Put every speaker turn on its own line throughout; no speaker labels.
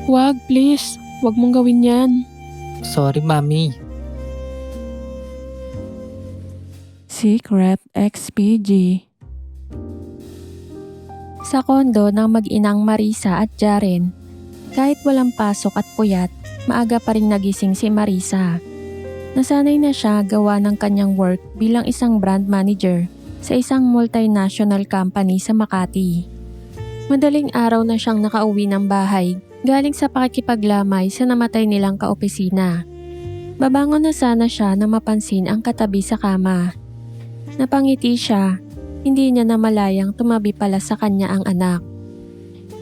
Wag, please. Wag mong gawin yan.
Sorry, Mami.
Secret XPG. Sa kondo ng mag-inang Marisa at Jaren, kahit walang pasok at puyat, maaga pa rin nagising si Marisa. Nasanay na siya gawa ng kanyang work bilang isang brand manager sa isang multinational company sa Makati. Madaling araw na siyang nakauwi ng bahay galing sa pakikipaglamay sa namatay nilang kaopisina. Babangon na sana siya nang mapansin ang katabi sa kama. Napangiti siya, hindi niya namalayang tumabi pala sa kanya ang anak.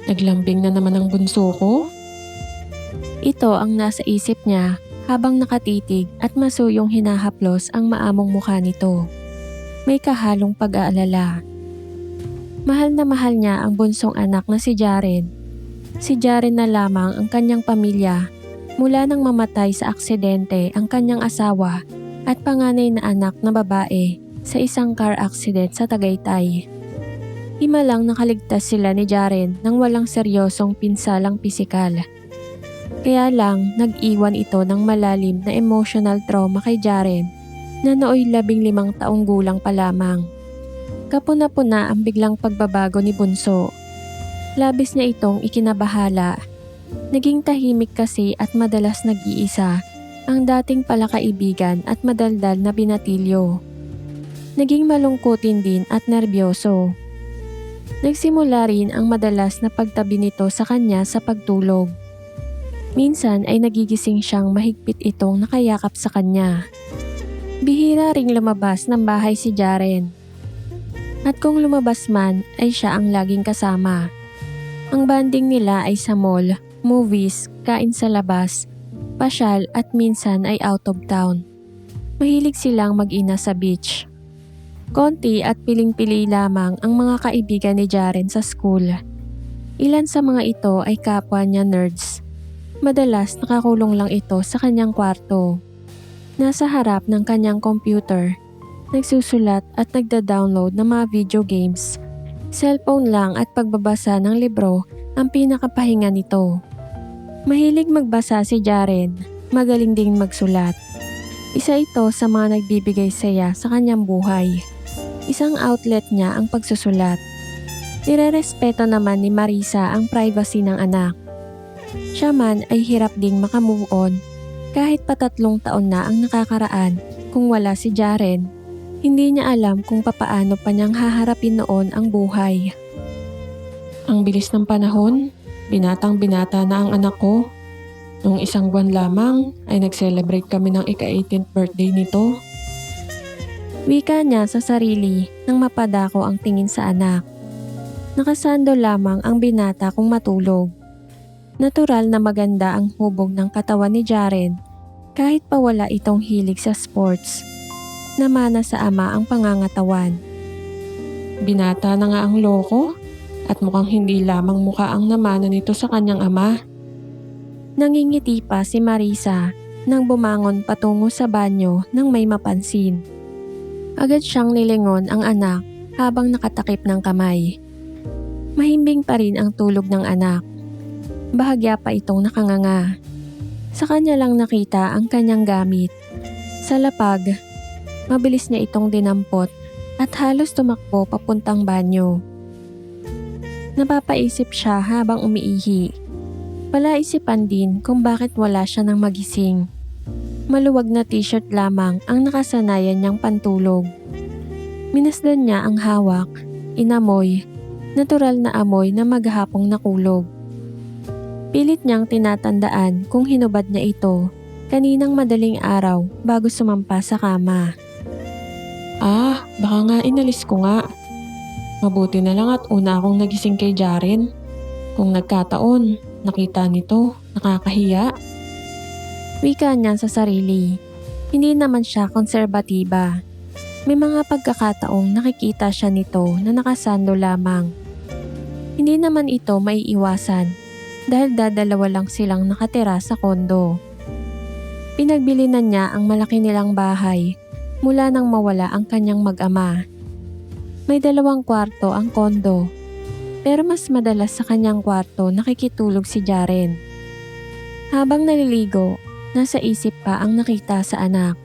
Naglambing na naman ang bunso ko? Ito ang nasa isip niya habang nakatitig at masuyong hinahaplos ang maamong mukha nito. May kahalong pag-aalala. Mahal na mahal niya ang bunsong anak na si Jaren. Si Jaren na lamang ang kanyang pamilya mula nang mamatay sa aksidente ang kanyang asawa at panganay na anak na babae sa isang car accident sa Tagaytay. Himalang nakaligtas sila ni Jaren nang walang seryosong pinsalang pisikal. Kaya lang nag-iwan ito ng malalim na emotional trauma kay Jaren na nooy 15 taong gulang pa lamang. Kapuna-puna ang biglang pagbabago ni Bunso. Labis niya itong ikinabahala. Naging tahimik kasi at madalas nag-iisa ang dating palakaibigan at madaldal na binatilyo. Naging malungkutin din at nerbiyoso. Nagsimula rin ang madalas na pagtabi nito sa kanya sa pagtulog. Minsan ay nagigising siyang mahigpit itong nakayakap sa kanya. Bihira ring lumabas ng bahay si Jaren. At kung lumabas man ay siya ang laging kasama. Ang banding nila ay sa mall, movies, kain sa labas, pasyal at minsan ay out of town. Mahilig silang mag-ina sa beach. Konti at piling-pili lamang ang mga kaibigan ni Jaren sa school. Ilan sa mga ito ay kapwa niya nerds. Madalas nakakulong lang ito sa kanyang kwarto. Nasa harap ng kanyang computer, nagsusulat at nagda-download ng mga video games. Cellphone lang at pagbabasa ng libro ang pinakapahinga nito. Mahilig magbasa si Jaren, magaling ding magsulat. Isa ito sa mga nagbibigay saya sa kanyang buhay. Isang outlet niya ang pagsusulat. Nirerespeto naman ni Marisa ang privacy ng anak. Siya man ay hirap ding makamove on kahit pa 3 taon na ang nakakaraan kung wala si Jaren. Hindi niya alam kung papaano pa niyang haharapin noon ang buhay. Ang bilis ng panahon, binatang-binata na ang anak ko. Noong 1 buwan lamang ay nag-celebrate kami ng ika-18th birthday nito. Wika niya sa sarili nang mapadako ang tingin sa anak. Nakasando lamang ang binata kung matulog. Natural na maganda ang hubog ng katawan ni Jaren kahit pa wala itong hilig sa sports. Namana sa ama ang pangangatawan. Binata na nga ang loko at mukhang hindi lamang mukha ang namana nito sa kanyang ama. Nangingiti pa si Marisa nang bumangon patungo sa banyo nang may mapansin. Agad siyang nilingon ang anak habang nakatakip ng kamay. Mahimbing pa rin ang tulog ng anak. Bahagya pa itong nakanganga. Sa kanya lang nakita ang kanyang gamit. Sa lapag, mabilis niya itong dinampot at halos tumakbo papuntang banyo. Napapaisip siya habang umiihi. Palaisipan din kung bakit wala siya nang magising. Maluwag na t-shirt lamang ang nakasanayan niyang pantulog. Minasdan niya ang hawak, inamoy, natural na amoy na maghapong nakulog. Pilit niyang tinatandaan kung hinubad niya ito kaninang madaling araw bago sumampa sa kama. Baka nga inalis ko nga. Mabuti na lang at una akong nagising kay Jaren. Kung nagkataon, nakita nito, nakakahiya. Wika niya sa sarili. Hindi naman siya konserbatiba. May mga pagkakataong nakikita siya nito na nakasando lamang. Hindi naman ito maiiwasan dahil dadalawa lang silang nakatira sa kondo. Pinagbilinan niya ang malaki nilang bahay mula nang mawala ang kanyang mag-ama. May 2 kwarto ang kondo, pero mas madalas sa kanyang kwarto nakikitulog si Jaren. Habang naliligo, nasa isip pa ang nakita sa anak.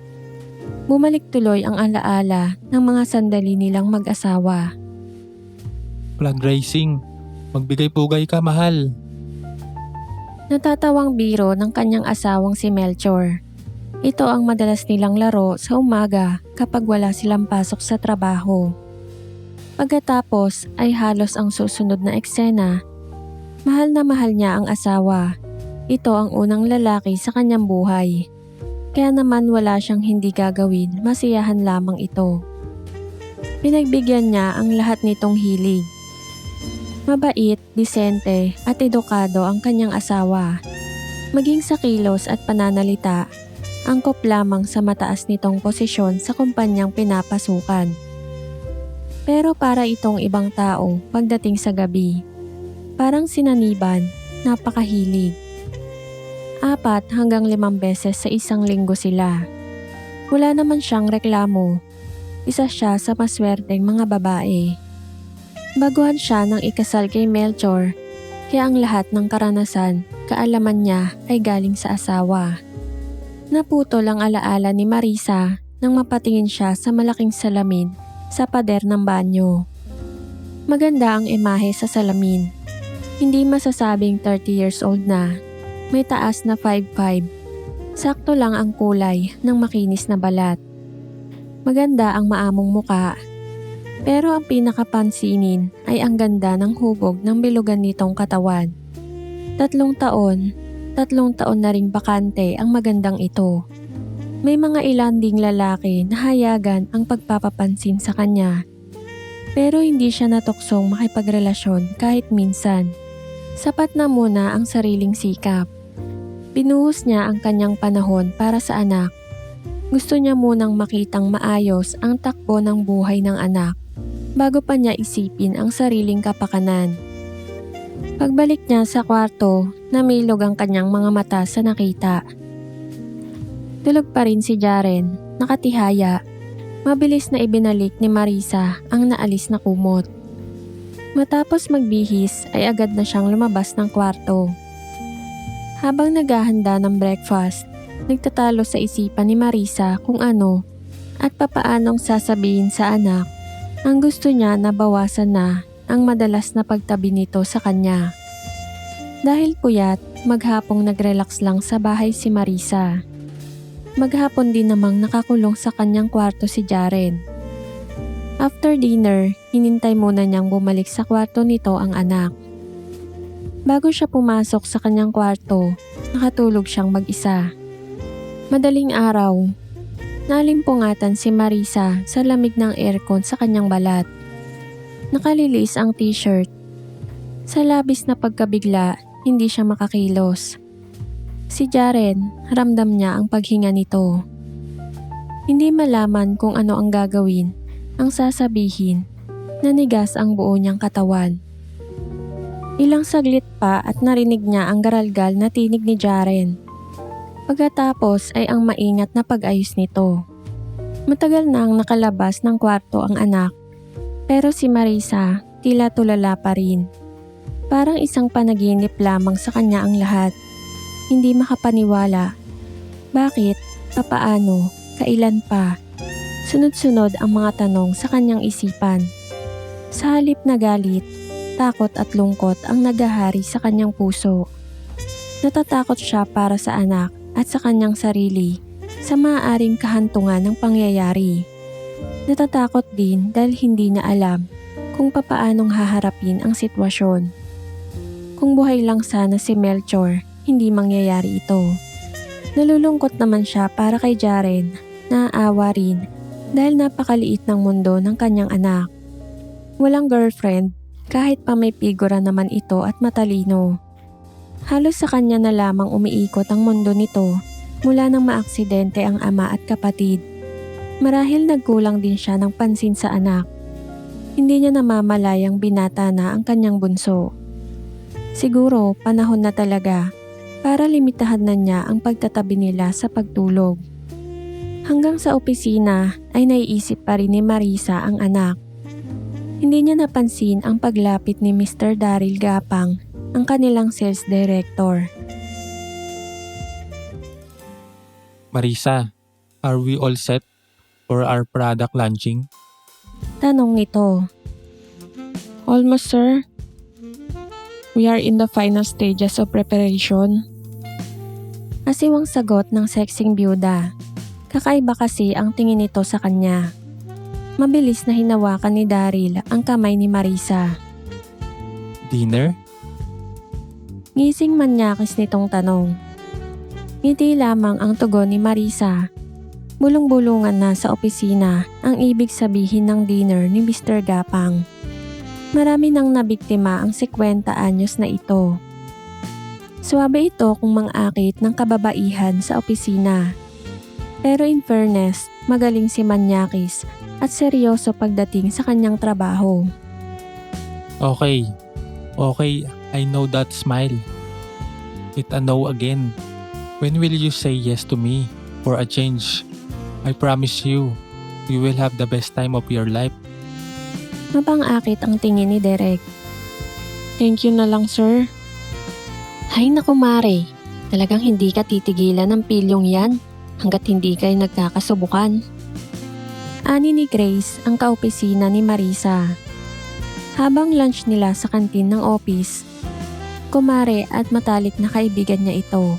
Bumalik tuloy ang alaala ng mga sandali nilang mag-asawa.
Flag racing. Magbigay-pugay ka, mahal.
Natatawang biro ng kanyang asawang si Melchor. Ito ang madalas nilang laro sa umaga kapag wala silang pasok sa trabaho. Pagkatapos ay halos ang susunod na eksena. Mahal na mahal niya ang asawa. Ito ang unang lalaki sa kanyang buhay. Kaya naman wala siyang hindi gagawin, masiyahan lamang ito. Pinagbigyan niya ang lahat nitong hilig. Mabait, disente at edukado ang kanyang asawa. Maging sa kilos at pananalita, angkop lamang sa mataas nitong posisyon sa kumpanyang pinapasukan. Pero para itong ibang tao pagdating sa gabi. Parang sinaniban, napakahilig. 4 hanggang 5 beses sa isang linggo sila. Wala naman siyang reklamo. Isa siya sa maswerteng mga babae. Baguhan siya ng ikasal kay Melchor, kaya ang lahat ng karanasan, kaalaman niya ay galing sa asawa. Naputol ang alaala ni Marisa nang mapatingin siya sa malaking salamin sa pader ng banyo. Maganda ang imahe sa salamin. Hindi masasabing 30 years old na. May taas na 5'5". Sakto lang ang kulay ng makinis na balat. Maganda ang maamong muka. Pero ang pinakapansinin ay ang ganda ng hubog ng bilugan nitong katawan. 3 taon na ring bakante ang magandang ito. May mga ilan ding lalaki na hayagan ang pagpapapansin sa kanya. Pero hindi siya natuksong makipagrelasyon kahit minsan. Sapat na muna ang sariling sikap. Binuhos niya ang kanyang panahon para sa anak. Gusto niya munang makitang maayos ang takbo ng buhay ng anak bago pa niya isipin ang sariling kapakanan. Pagbalik niya sa kwarto, namilog ang kanyang mga mata sa nakita. Tulog pa rin si Jaren, nakatihaya. Mabilis na ibinalik ni Marisa ang naalis na kumot. Matapos magbihis ay agad na siyang lumabas ng kwarto. Habang naghahanda ng breakfast, nagtatalo sa isipan ni Marisa kung ano at papaanong sasabihin sa anak ang gusto niya na bawasan na ang madalas na pagtabi nito sa kanya. Dahil puyat, maghapong nag-relax lang sa bahay si Marisa. Maghapon din namang nakakulong sa kanyang kwarto si Jaren. After dinner, hinintay muna niyang bumalik sa kwarto nito ang anak. Bago siya pumasok sa kanyang kwarto, nakatulog siyang mag-isa. Madaling araw, nalimpungatan si Marisa sa lamig ng aircon sa kanyang balat. Nakalilis ang t-shirt. Sa labis na pagkabigla, hindi siya makakilos. Si Jaren, ramdam niya ang paghinga nito. Hindi malaman kung ano ang gagawin, ang sasabihin, nanigas ang buo niyang katawan. Ilang saglit pa at narinig niya ang garalgal na tinig ni Jaren. Pagkatapos ay ang maingat na pag-ayos nito. Matagal na ang nakalabas ng kwarto ang anak, pero si Marisa tila tulala pa rin. Parang isang panaginip lamang sa kanya ang lahat. Hindi makapaniwala. Bakit? Papaano? Kailan pa? Sunod-sunod ang mga tanong sa kanyang isipan. Sa halip na galit, takot at lungkot ang nagahari sa kanyang puso. Natatakot siya para sa anak at sa kanyang sarili sa maaaring kahantungan ng pangyayari. Natatakot din dahil hindi niya alam kung papaanong haharapin ang sitwasyon. Kung buhay lang sana si Melchor, hindi mangyayari ito. Nalulungkot naman siya para kay Jaren, naaawa rin dahil napakaliit ng mundo ng kanyang anak. Walang girlfriend, kahit pa may figura naman ito at matalino. Halos sa kanya na lamang umiikot ang mundo nito mula nang maaksidente ang ama at kapatid. Marahil nagkulang din siya ng pansin sa anak. Hindi niya namamalayang binata na ang kanyang bunso. Siguro panahon na talaga para limitahan na niya ang pagtatabi nila sa pagtulog. Hanggang sa opisina ay naiisip pa rin ni Marisa ang anak. Hindi niya napansin ang paglapit ni Mr. Daryl Gapang, ang kanilang sales director.
Marisa, are we all set for our product launching?
Tanong nito. Almost, sir. We are in the final stages of preparation. Asiwang sagot ng sexing byuda. Kakaiba kasi ang tingin nito sa kanya. Mabilis na hinawakan ni Daryl ang kamay ni Marisa.
Dinner?
Ngising manyakis nitong tanong. Ngiti lamang ang tugon ni Marisa. Bulong-bulungan na sa opisina ang ibig sabihin ng dinner ni Mr. Gapang. Marami nang nabiktima ang 50 anyos na ito. Suwabe ito kung mang-akit ng kababaihan sa opisina. Pero in fairness, magaling si Manyakis at seryoso pagdating sa kanyang trabaho.
Okay, I know that smile. It a no again. When will you say yes to me for a change? I promise you will have the best time of your life.
Mapang-akit ang tingin ni Derek. Thank you na lang, sir. Hay naku mare, talagang hindi ka titigilan ng pilyong yan hanggat hindi kayo nagkakasubukan. Ani ni Grace ang kaopisina ni Marisa. Habang lunch nila sa kantin ng office, kumare at matalik na kaibigan niya ito.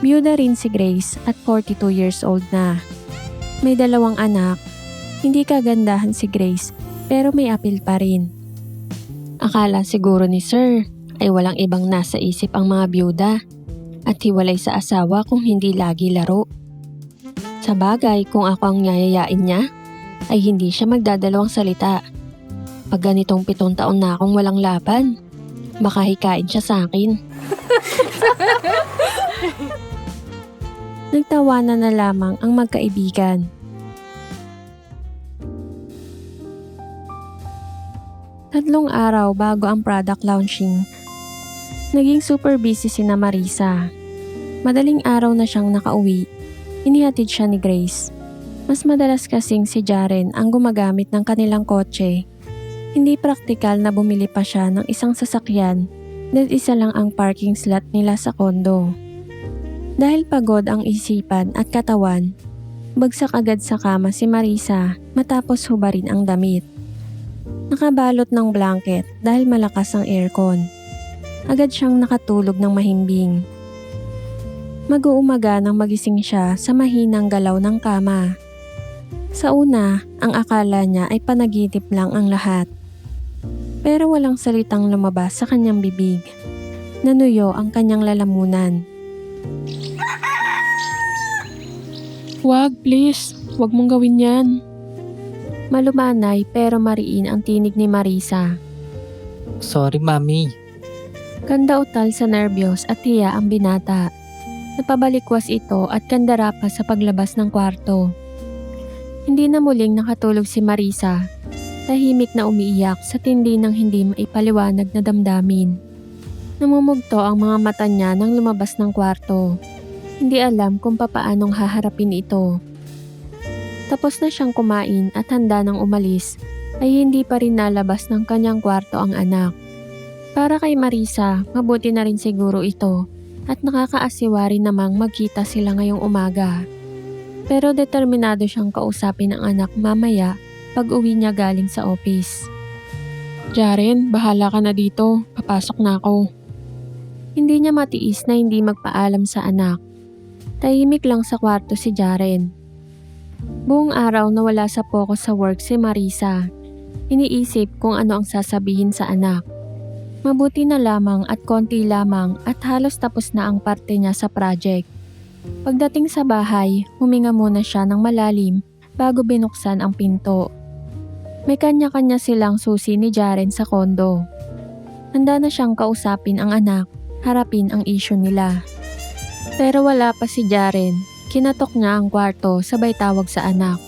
Byuda rin si Grace at 42 years old na. May 2 anak, hindi kagandahan si Grace pero may apil pa rin. Akala siguro ni Sir ay walang ibang nasa isip ang mga byuda at hiwalay sa asawa kung hindi lagi laro. Sa bagay kung ako ang yayayain niya ay hindi siya magdadalawang salita. Pag ganitong 7 taon na akong walang laban, baka hikain siya sa akin. Nagtawanan na lamang ang magkaibigan. Tatlong araw bago ang product launching, naging super busy sina Marisa. Madaling araw na siyang nakauwi. Inihatid siya ni Grace. Mas madalas kasing si Jaren ang gumagamit ng kanilang kotse. Hindi praktikal na bumili pa siya ng isang sasakyan dahil isa lang ang parking slot nila sa kondo. Dahil pagod ang isipan at katawan, bagsak agad sa kama si Marisa matapos hubarin ang damit. Nakabalot ng blanket dahil malakas ang aircon. Agad siyang nakatulog ng mahimbing. Mag-uumaga nang magising siya sa mahinang galaw ng kama. Sa una, ang akala niya ay panaginip lang ang lahat. Pero walang salitang lumabas sa kanyang bibig. Nanuyo ang kanyang lalamunan. Wag, please. Wag mong gawin yan. Malumanay pero mariin ang tinig ni Marisa.
Sorry, Mami.
Kanda utal sa nervyos at hiya ang binata. Napabalikwas ito at kandara pa sa paglabas ng kwarto. Hindi na muling nakatulog si Marisa. Tahimik na umiiyak sa tindi ng hindi maipaliwanag na damdamin. Namumugto ang mga mata niya nang lumabas ng kwarto. Hindi alam kung papaanong haharapin ito. Tapos na siyang kumain at handa nang umalis, ay hindi pa rin nalabas ng kanyang kwarto ang anak. Para kay Marisa, mabuti na rin siguro ito at nakakaasiwa rin namang magkita sila ngayong umaga. Pero determinado siyang kausapin ang anak mamaya pag uwi niya galing sa office. Jaren, bahala ka na dito. Papasok na ako. Hindi niya matiis na hindi magpaalam sa anak. Tahimik lang sa kwarto si Jaren. Buong araw nawala sa focus sa work si Marisa. Iniisip kung ano ang sasabihin sa anak. Mabuti na lamang at konti lamang at halos tapos na ang parte niya sa project. Pagdating sa bahay, huminga muna siya ng malalim bago binuksan ang pinto. May kanya-kanya silang susi ni Jaren sa kondo. Handa na siyang kausapin ang anak, harapin ang issue nila. Pero wala pa si Jaren. Kinatok niya ang kwarto sabay tawag sa anak.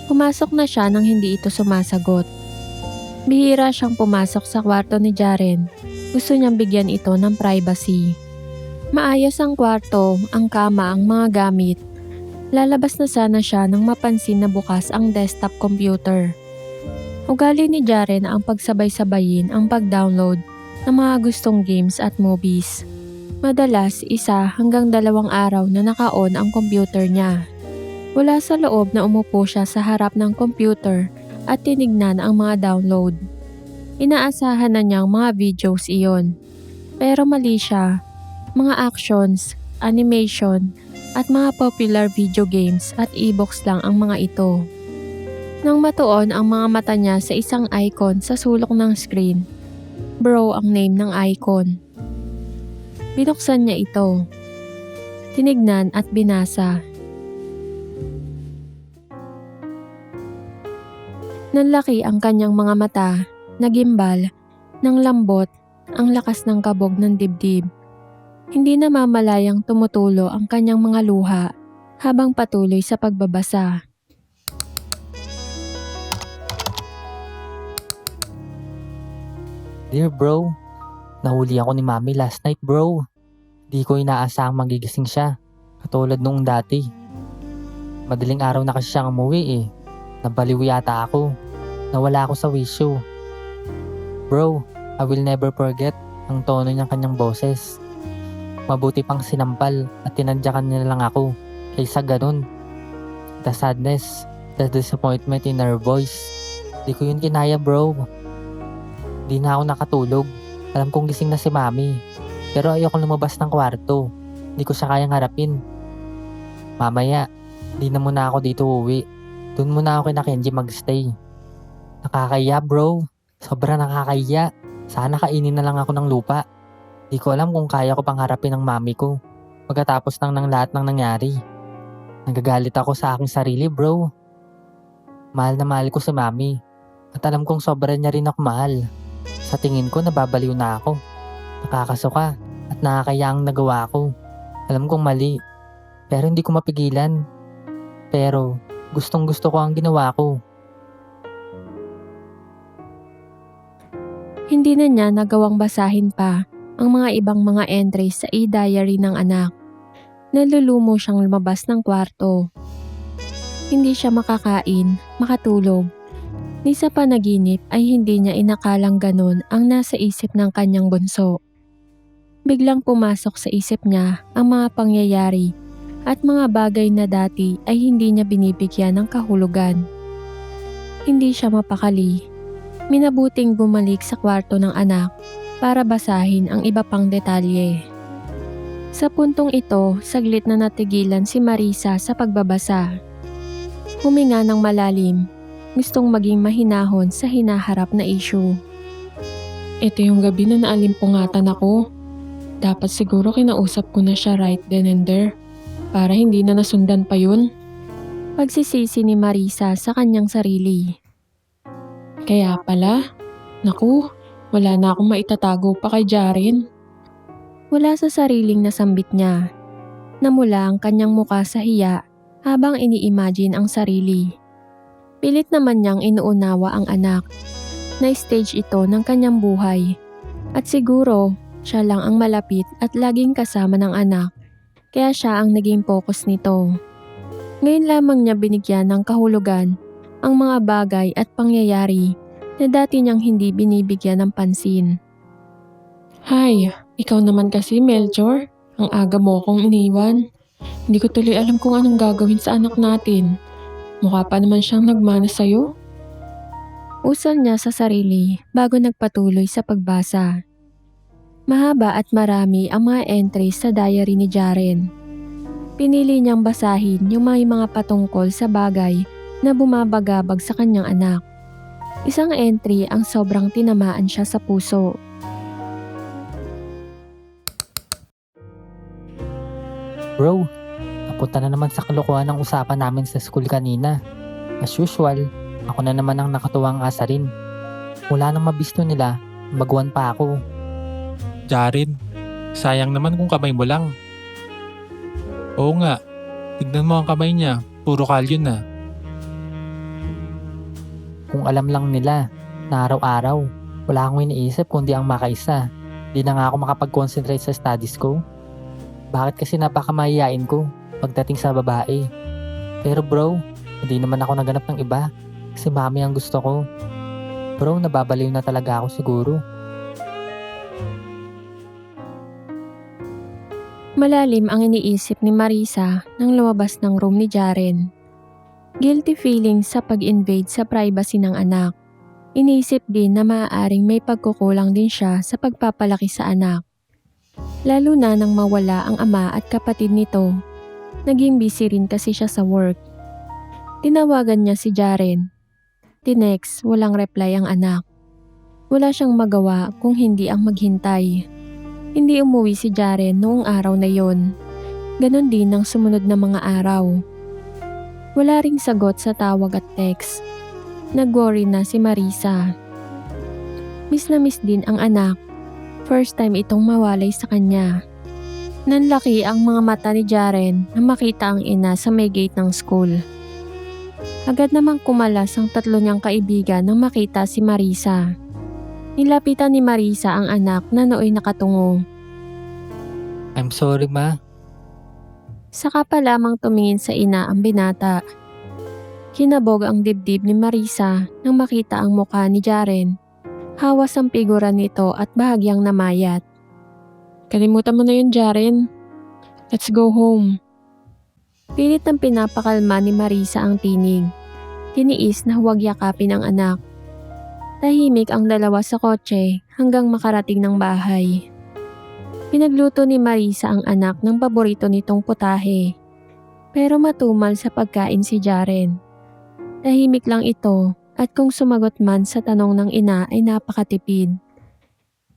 Pumasok na siya nang hindi ito sumasagot. Bihira siyang pumasok sa kwarto ni Jaren. Gusto niyang bigyan ito ng privacy. Maayos ang kwarto, ang kama, ang mga gamit. Lalabas na sana siya nang mapansin na bukas ang desktop computer. Ugali ni Jaren ang pagsabay-sabayin ang pag-download ng mga gustong games at movies. Madalas 1 hanggang 2 araw na naka-on ang computer niya. Mula sa loob na umupo siya sa harap ng computer at tinignan ang mga download. Inaasahan na niyang mga videos iyon. Pero mali siya. Mga actions, animation, at mga popular video games at e-books lang ang mga ito. Nang matuon ang mga mata niya sa isang icon sa sulok ng screen, Bro ang name ng icon. Binuksan niya ito. Tinignan at binasa. Nanlaki ang kanyang mga mata, nagimbal, ng lambot, ang lakas ng kabog ng dibdib. Hindi namamalayang tumutulo ang kanyang mga luha habang patuloy sa pagbabasa.
Dear bro, nahuli ako ni mami last night bro. Di ko inaasahang magigising siya, katulad noong dati. Madaling araw na kasi siyang umuwi eh. Nabaliw yata ako. Nawala ako sa wisyo. Bro, I will never forget ang tono ng kanyang boses. Mabuti pang sinampal at tinadyakan niya lang ako kaysa ganun. The sadness, the disappointment in her voice. Di ko yun kinaya bro. Di na ako nakatulog. Alam kong gising na si mami. Pero ayoko lumabas ng kwarto. Di ko siya kayang harapin. Mamaya, di na muna ako dito uwi. Doon muna ako kina Kenji magstay. Nakakaya bro. Sobra nakakaya. Sana kainin na lang ako ng lupa. Di ko alam kung kaya ko pang harapin ang mami ko. Pagkatapos ng lahat ng nangyari. Nagagalit ako sa aking sarili bro. Mahal na mahal ko si mami. At alam kong sobra niya rin ako mahal. Sa tingin ko nababaliw na ako. Nakakasuka at nakakaya ang nagawa ko. Alam kong mali. Pero hindi ko mapigilan. Pero gustong gusto ko ang ginawa ko.
Hindi na niya nagawang basahin pa ang mga ibang mga entries sa e-diary ng anak. Nalulumo siyang lumabas ng kwarto. Hindi siya makakain, makatulog. Ni sa panaginip ay hindi niya inakalang ganun ang nasa isip ng kanyang bunso. Biglang pumasok sa isip niya ang mga pangyayari at mga bagay na dati ay hindi niya binibigyan ng kahulugan. Hindi siya mapakali. Minabuting bumalik sa kwarto ng anak para basahin ang iba pang detalye. Sa puntong ito, saglit na natigilan si Marisa sa pagbabasa. Huminga ng malalim, gustong maging mahinahon sa hinaharap na issue. Ito yung gabi na naalimpungatan ako. Dapat siguro kinausap ko na siya right then and there para hindi na nasundan pa yun. Pagsisisi ni Marisa sa kanyang sarili. Kaya pala, naku, wala na akong maitatago pa kay Jaren. Wala sa sariling nasambit niya. Namula ang kanyang muka sa hiya habang ini-imagine ang sarili. Pilit naman niyang inuunawa ang anak. Na-stage ito ng kanyang buhay. At siguro, siya lang ang malapit at laging kasama ng anak. Kaya siya ang naging focus nito. Ngayon lamang niya binigyan ng kahulugan ang mga bagay at pangyayari na dati niyang hindi binibigyan ng pansin. Hay, ikaw naman kasi Melchor, ang aga mo kong iniwan. Hindi ko tuloy alam kung anong gagawin sa anak natin. Mukha pa naman siyang nagmana sa'yo. Usal niya sa sarili bago nagpatuloy sa pagbasa. Mahaba at marami ang mga entries sa diary ni Jaren. Pinili niyang basahin yung mga patungkol sa bagay na bumabagabag sa kanyang anak. Isang entry ang sobrang tinamaan siya sa puso.
Bro, napunta na naman sa kalokohan ng usapan namin sa school kanina. As usual, ako na naman ang nakatuwang asarin. Mula nang mabisto nila, baguan pa ako.
Jaren, sayang naman kung kamay mo lang. Oo nga, tignan mo ang kamay niya, puro kalyo na.
Kung alam lang nila na araw-araw, wala akong iniisip kundi ang makaisa. Di na nga ako makapag-concentrate sa studies ko. Bakit kasi napakamahiyain ko pagdating sa babae? Pero bro, hindi naman ako naganap ng iba kasi mami ang gusto ko. Bro, nababaliw na talaga ako siguro.
Malalim ang iniisip ni Marisa nang lumabas ng room ni Jaren. Guilty feeling sa pag-invade sa privacy ng anak. Iniisip din na maaaring may pagkukulang din siya sa pagpapalaki sa anak. Lalo na nang mawala ang ama at kapatid nito. Naging busy rin kasi siya sa work. Tinawagan niya si Jaren. Tinext, walang reply ang anak. Wala siyang magawa kung hindi ang maghintay. Hindi umuwi si Jaren noong araw na yon. Ganon din ang sumunod na mga araw. Wala ring sagot sa tawag at text. Nag-worry na si Marisa. Miss na miss din ang anak. First time itong mawalay sa kanya. Nanlaki ang mga mata ni Jaren na makita ang ina sa may gate ng school. Agad namang kumalas ang tatlo niyang kaibigan nang makita si Marisa. Nilapitan ni Marisa ang anak na nooy nakatungo.
I'm sorry ma.
Saka pa lamang tumingin sa ina ang binata. Kinabog ang dibdib ni Marisa nang makita ang mukha ni Jaren. Hawas ang figura nito at bahagyang namayat. Kalimutan mo na yun, Jaren. Let's go home. Pilit ng pinapakalma ni Marisa ang tinig. Tiniis na huwag yakapin ang anak. Tahimik ang dalawa sa kotse hanggang makarating ng bahay. Pinagluto ni Marisa ang anak ng paborito nitong putahe. Pero matumal sa pagkain si Jaren. Tahimik lang ito at kung sumagot man sa tanong ng ina ay napakatipid.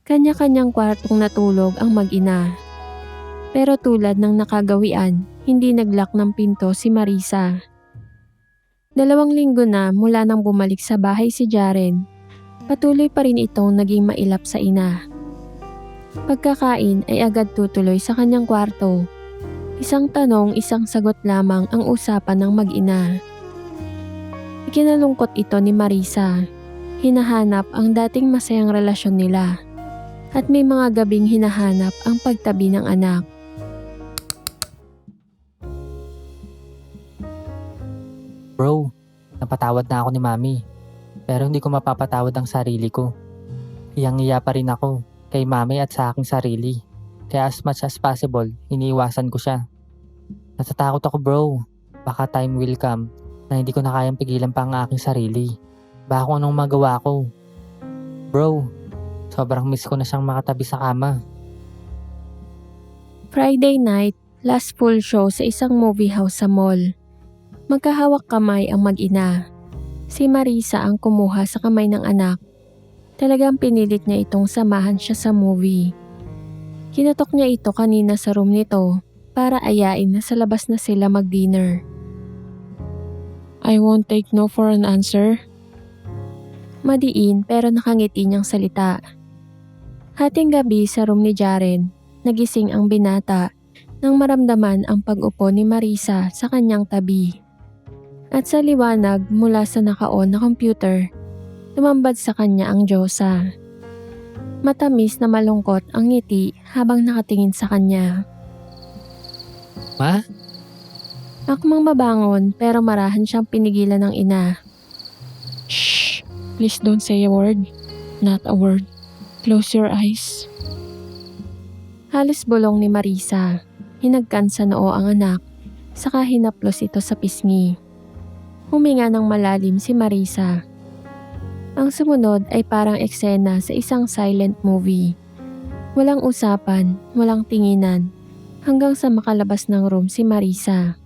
Kanya-kanyang kwartong natulog ang mag-ina. Pero tulad ng nakagawian, hindi naglock ng pinto si Marisa. 2 linggo na mula nang bumalik sa bahay si Jaren. Patuloy pa rin itong naging mailap sa ina. Pagkakain ay agad tutuloy sa kanyang kwarto. Isang tanong, isang sagot lamang ang usapan ng mag-ina. Ikinalungkot ito ni Marisa. Hinahanap ang dating masayang relasyon nila. At may mga gabing hinahanap ang pagtabi ng anak.
Bro, napatawad na ako ni mami. Pero hindi ko mapapatawad ang sarili ko. Iyang-iya pa rin ako kay mami at sa aking sarili. Kaya as much as possible, iniiwasan ko siya. Natatakot ako bro. Baka time will come na hindi ko na kayang pigilan pa ang aking sarili. Baka kung anong magawa ko. Bro, sobrang miss ko na siyang makatabi sa kama.
Friday night, last full show sa isang movie house sa mall. Magkahawak kamay ang mag-ina. Si Marisa ang kumuha sa kamay ng anak. Talagang pinilit niya itong samahan siya sa movie. Kinatok niya ito kanina sa room nito para ayain na sa labas na sila mag-dinner. I won't take no for an answer. Madiin pero nakangiti niyang salita. Hating gabi sa room ni Jaren, nagising ang binata nang maramdaman ang pag-upo ni Marisa sa kanyang tabi. At sa liwanag mula sa naka-on na computer, tumambad sa kanya ang Diyosa. Matamis na malungkot ang ngiti habang nakatingin sa kanya.
Ma?
Akmang mabangon pero marahan siyang pinigilan ng ina. Shh! Please don't say a word. Not a word. Close your eyes. Halos bulong ni Marisa. Hinagkan sa noo ang anak, saka hinaplos ito sa pisngi. Huminga ng malalim si Marisa. Ang sumunod ay parang eksena sa isang silent movie. Walang usapan, walang tinginan, hanggang sa makalabas ng room si Marisa.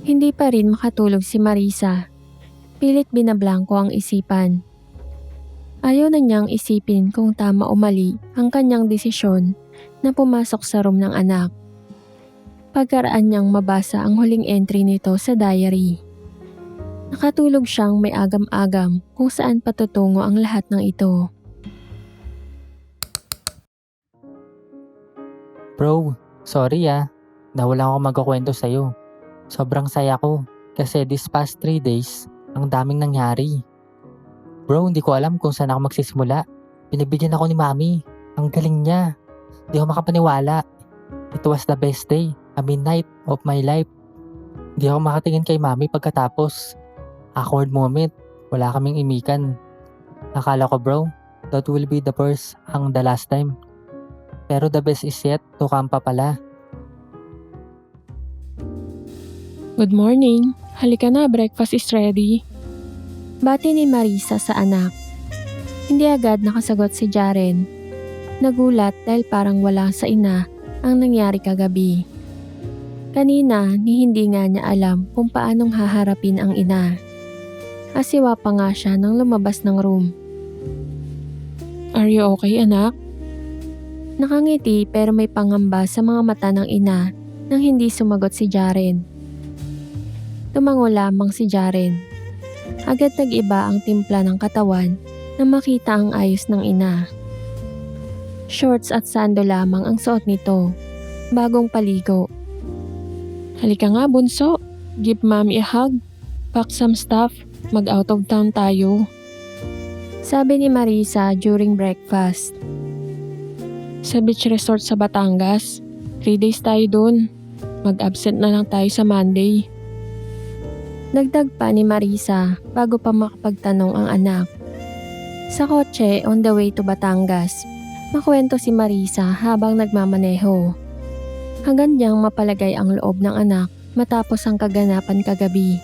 Hindi pa rin makatulog si Marisa. Pilit binablangko ang isipan. Ayaw na niyang isipin kung tama o mali ang kanyang desisyon na pumasok sa room ng anak. Pagkaraan niyang mabasa ang huling entry nito sa diary. Nakatulog siyang may agam-agam kung saan patutungo ang lahat ng ito.
Bro, sorry Nawala ako magkukwento sa'yo. Sobrang saya ko kasi this past 3 days, ang daming nangyari. Bro, hindi ko alam kung saan ako magsisimula. Pinibigyan ako ni mami. Ang galing niya. Hindi ako makapaniwala. It was the best day, night of my life. Hindi ako makatingin kay mami pagkatapos. Awkward moment. Wala kaming imikan. Akala ko bro, that will be the first ang the last time. Pero the best is yet to come pa pala.
Good morning. Halika na, breakfast is ready. Bati ni Marisa sa anak. Hindi agad nakasagot si Jaren. Nagulat dahil parang wala sa ina ang nangyari kagabi. Kanina ni hindi nga niya alam kung paanong haharapin ang ina. Asiwa pa nga siya nang lumabas ng room. Are you okay, anak? Nakangiti pero may pangamba sa mga mata ng ina nang hindi sumagot si Jaren. Tumango lamang si Jaren. Agad nag-iba ang timpla ng katawan na makita ang ayos ng ina. Shorts at sando lamang ang suot nito, bagong paligo. Halika nga bunso, give mommy a hug, pack some stuff, mag out of town tayo. Sabi ni Marisa during breakfast. Sa beach resort sa Batangas, 3 days tayo dun. Mag-absent na lang tayo sa Monday. Dagdag pa ni Marisa bago pa makapagtanong ang anak. Sa kotse on the way to Batangas, makwento si Marisa habang nagmamaneho. Hanggang niyang mapalagay ang loob ng anak matapos ang kaganapan kagabi.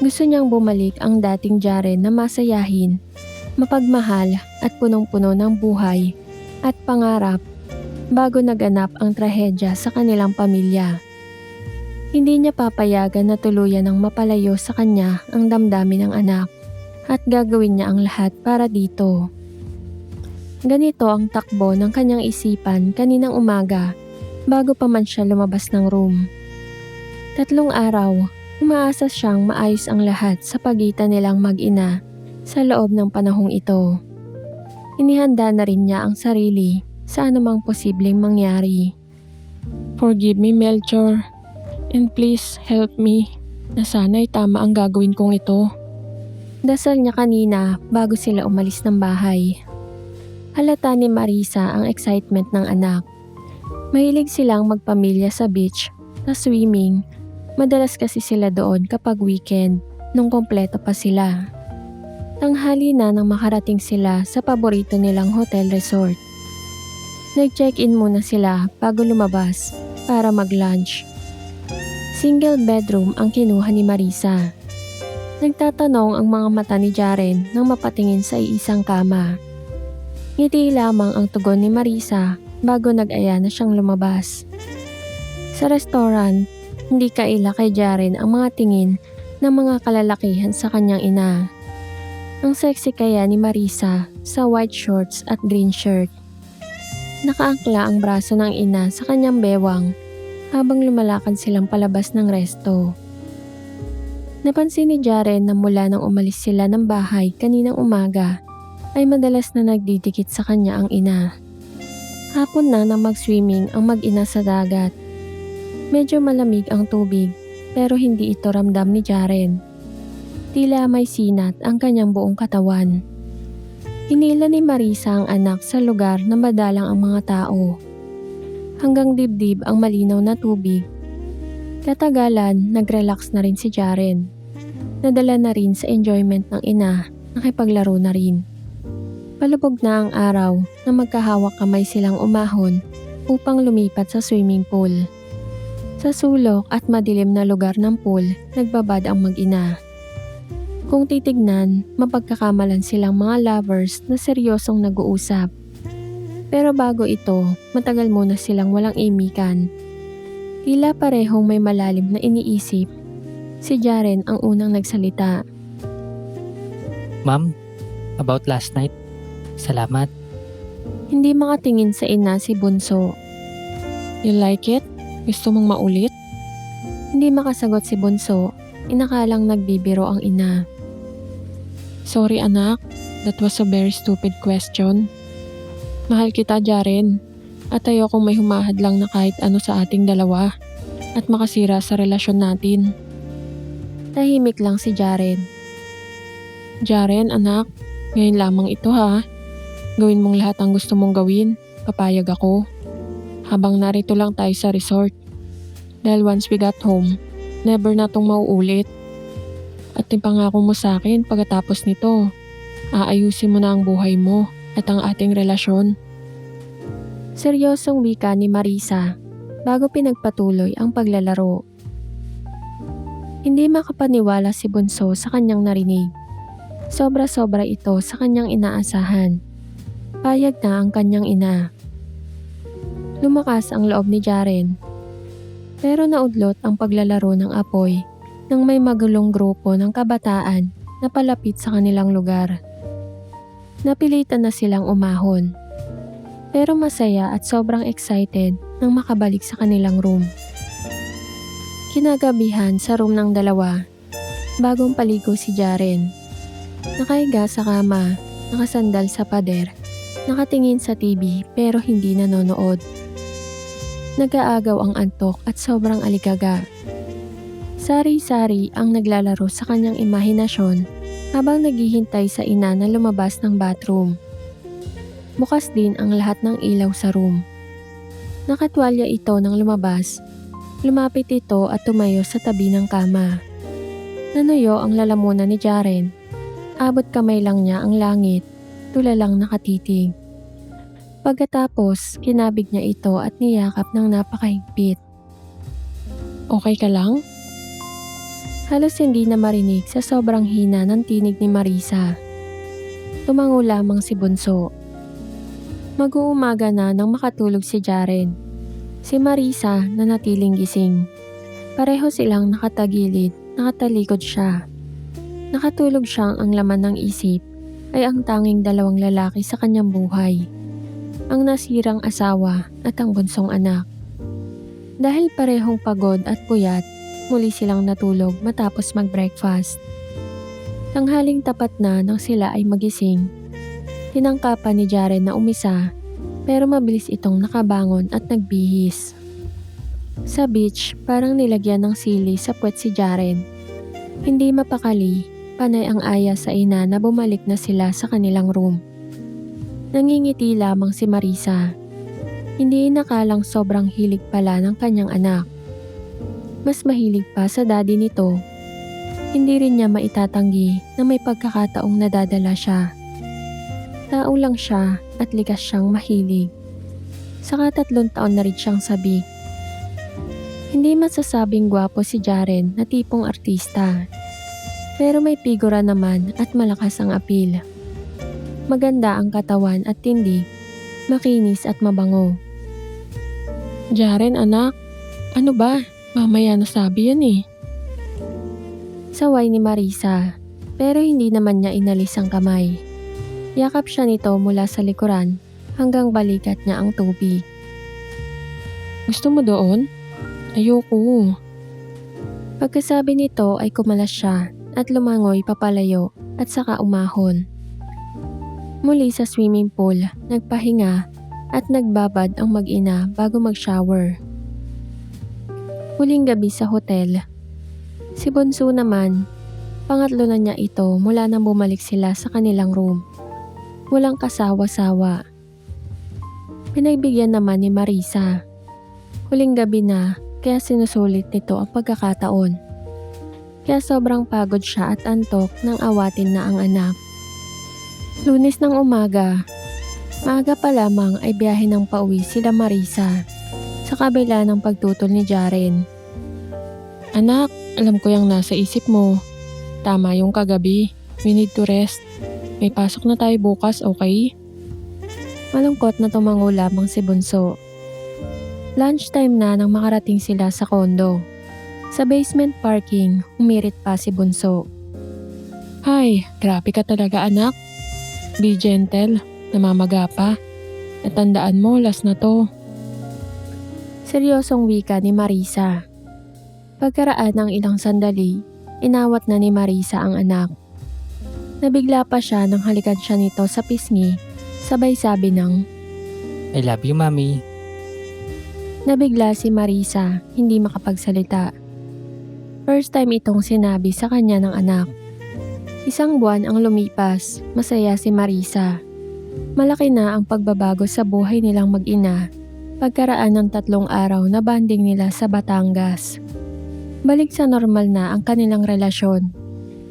Gusto niyang bumalik ang dating Jaren na masayahin, mapagmahal at punong-puno ng buhay at pangarap bago naganap ang trahedya sa kanilang pamilya. Hindi niya papayagan na tuluyan ng mapalayo sa kanya ang damdamin ng anak at gagawin niya ang lahat para dito. Ganito ang takbo ng kanyang isipan kaninang umaga bago pa man siya lumabas ng room. 3 araw, umaasa siyang maayos ang lahat sa pagitan nilang mag-ina sa loob ng panahong ito. Inihanda na rin niya ang sarili sa anumang posibleng mangyari. Forgive me, Melchor, and please help me na sana'y tama ang gagawin kong ito. Dasal niya kanina bago sila umalis ng bahay. Halata ni Marisa ang excitement ng anak. Mahilig silang magpamilya sa beach, sa swimming. Madalas kasi sila doon kapag weekend, nung kompleto pa sila. Tanghali na nang makarating sila sa paborito nilang hotel resort. Nag-check-in muna sila bago lumabas para mag-lunch. Single bedroom ang kinuha ni Marisa. Nagtatanong ang mga mata ni Jaren nang mapatingin sa iisang kama. Ngiti lamang ang tugon ni Marisa bago nag-aya na siyang lumabas. Sa restaurant, hindi kaila kay Jaren ang mga tingin ng mga kalalakihan sa kanyang ina. Ang sexy kaya ni Marisa sa white shorts at green shirt. Nakaangkla ang braso ng ina sa kanyang bewang habang lumalakad silang palabas ng resto. Napansin ni Jaren na mula nang umalis sila ng bahay kaninang umaga ay madalas na nagdidikit sa kanya ang ina. Hapon na nang mag-swimming ang mag-ina sa dagat. Medyo malamig ang tubig pero hindi ito ramdam ni Jaren. Tila may sinat ang kanyang buong katawan. Hinila ni Marisa ang anak sa lugar na madalang ang mga tao. Hanggang dibdib ang malinaw na tubig. Katagalan, nag-relax na rin si Jaren. Nadala na rin sa enjoyment ng ina, nakipaglaro na rin. Palubog na ang araw na magkahawak kamay silang umahon upang lumipat sa swimming pool. Sa sulok at madilim na lugar ng pool, nagbabad ang mag-ina. Kung titignan, mapagkakamalan silang mga lovers na seryosong nag-uusap. Pero bago ito, matagal muna silang walang imikan. Tila parehong may malalim na iniisip. Si Jaren ang unang nagsalita.
Ma'am, about last night, salamat.
Hindi makatingin sa ina si Bunso. You like it? Gusto mong maulit? Hindi makasagot si Bunso. Inakalang nagbibiro ang ina. Sorry anak, that was a very stupid question. Mahal kita, Jaren. At ayokong may humahad lang na kahit ano sa ating dalawa at makasira sa relasyon natin. Tahimik lang si Jaren. Jaren, anak, ngayon lamang ito ha. Gawin mong lahat ang gusto mong gawin, papayag ako. Habang narito lang tayo sa resort. Dahil once we got home, never na tong mauulit. At ipangako mo sa akin pagkatapos nito, aayusin mo na ang buhay mo at ang ating relasyon. Seryosong wika ni Marisa bago pinagpatuloy ang paglalaro. Hindi makapaniwala si Bunso sa kanyang narinig. Sobra-sobra ito sa kanyang inaasahan. Payag na ang kanyang ina. Lumakas ang loob ni Jaren. Pero naudlot ang paglalaro ng apoy nang may magulong grupo ng kabataan na palapit sa kanilang lugar. Napilitan na silang umahon. Pero masaya at sobrang excited nang makabalik sa kanilang room. Kinagabihan sa room ng dalawa, bagong paligo si Jaren. Nakahiga sa kama, nakasandal sa pader, nakatingin sa TV pero hindi nanonood. Nag-aagaw ang antok at sobrang aligaga. Sari-sari ang naglalaro sa kanyang imahinasyon habang naghihintay sa ina na lumabas ng bathroom. Bukas din ang lahat ng ilaw sa room. Nakatwalya ito nang lumabas. Lumapit ito at tumayo sa tabi ng kama. Nanuyo ang lalamunan ni Jaren. Abot kamay lang niya ang langit, tulalang nakatitig. Pagkatapos, kinabig niya ito at niyakap ng napakahigpit. Okay ka lang? Halos hindi na marinig sa sobrang hina ng tinig ni Marisa. Tumango lamang si Bunso. Mag-uumaga na nang makatulog si Jaren. Si Marisa na natiling gising. Pareho silang nakatagilid, nakatalikod siya. Nakatulog siyang ang laman ng isip ay ang tanging dalawang lalaki sa kanyang buhay. Ang nasirang asawa at ang bunsong anak. Dahil parehong pagod at puyat, muli silang natulog matapos mag-breakfast. Tanghaling tapat na nang sila ay magising. Tinangkapan ni Jaren na umisa pero mabilis itong nakabangon at nagbihis. Sa beach, parang nilagyan ng sili sa puwet si Jaren. Hindi mapakali, panay ang aya sa ina na bumalik na sila sa kanilang room. Nangingiti lamang si Marisa. Hindi inakalang sobrang hilig pala ng kanyang anak. Mas mahilig pa sa daddy nito. Hindi rin niya maitatanggi na may pagkakataong nadadala siya. Tao lang siya at likas siyang mahilig. Saka 3 taon na rin siyang sabik. Hindi masasabing gwapo si Jaren na tipong artista. Pero may figura naman at malakas ang apil. Maganda ang katawan at tindig, makinis at mabango. Jaren anak, ano ba? Mamaya nasabi yan eh. Saway ni Marisa, pero hindi naman niya inalis ang kamay. Yakap siya nito mula sa likuran hanggang balikat niya ang tubig. Gusto mo doon? Ayoko. Pagkasabi nito ay kumalas siya at lumangoy papalayo at saka umahon. Muli sa swimming pool, nagpahinga at nagbabad ang mag-ina bago mag-shower. Huling gabi sa hotel. Si Bunso naman, pangatlo na niya ito mula nang bumalik sila sa kanilang room. Walang kasawa-sawa. Pinagbigyan naman ni Marisa. Huling gabi na kaya sinusulit nito ang pagkakataon. Kaya sobrang pagod siya at antok nang awatin na ang anak. Lunes ng umaga. Maaga pa lamang ay biyahe ng pauwi sila Marisa sa kabila ng pagtutol ni Jaren. Anak, alam ko yung nasa isip mo. Tama yung kagabi. We need to rest. May pasok na tayo bukas, okay? Malungkot na tumango lamang si Bunso. Lunchtime na nang makarating sila sa kondo. Sa basement parking, umirit pa si Bunso. Ay, grabe ka talaga anak. Be gentle, namamaga pa. At tandaan mo, last na to. Seryosong wika ni Marisa. Pagkaraan ng ilang sandali, inawat na ni Marisa ang anak. Nabigla pa siya nang halikan siya nito sa pisngi, sabay sabi ng,
I love you, Mami.
Nabigla si Marisa, hindi makapagsalita. First time itong sinabi sa kanya ng anak. 1 buwan ang lumipas, masaya si Marisa. Malaki na ang pagbabago sa buhay nilang mag-ina, pagkaraan ng 3 araw na banding nila sa Batangas. Balik sa normal na ang kanilang relasyon.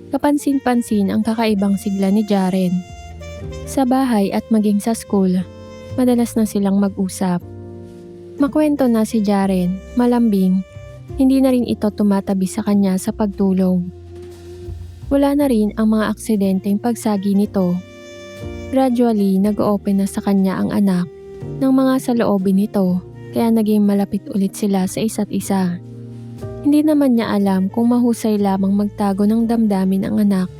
Kapansin-pansin ang kakaibang sigla ni Jaren. Sa bahay at maging sa school, madalas na silang mag-usap. Makwento na si Jaren, malambing, Hindi na rin ito tumatabi sa kanya sa pagtulog. Wala na rin ang mga aksidenteng pagsagi nito. Gradually, nag-open na sa kanya ang anak ng mga saloobin nito kaya naging malapit ulit sila sa isa't isa. Hindi naman niya alam kung mahusay lamang magtago ng damdamin ang anak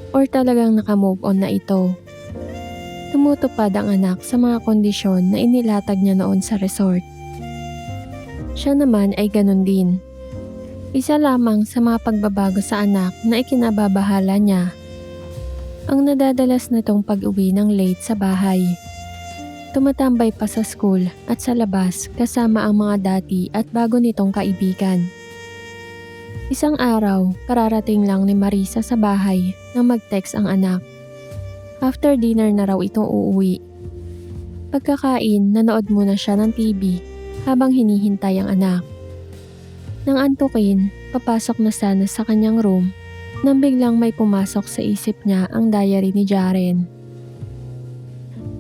or talagang nakamove on na ito. Tumutupad ang anak sa mga kondisyon na inilatag niya noon sa resort. Siya naman ay ganun din. Isa lamang sa mga pagbabago sa anak na ikinababahala niya ang nadadalas nitong pag-uwi ng late sa bahay. Tumatambay pa sa school at sa labas kasama ang mga dati at bago nitong kaibigan. Isang araw, kararating lang ni Marisa sa bahay nang mag-text ang anak. After dinner na raw itong uuwi. Pagkakain, nanood muna siya ng TV habang hinihintay ang anak. Nang antukin, papasok na sana sa kanyang room nang biglang may pumasok sa isip niya ang diary ni Jaren.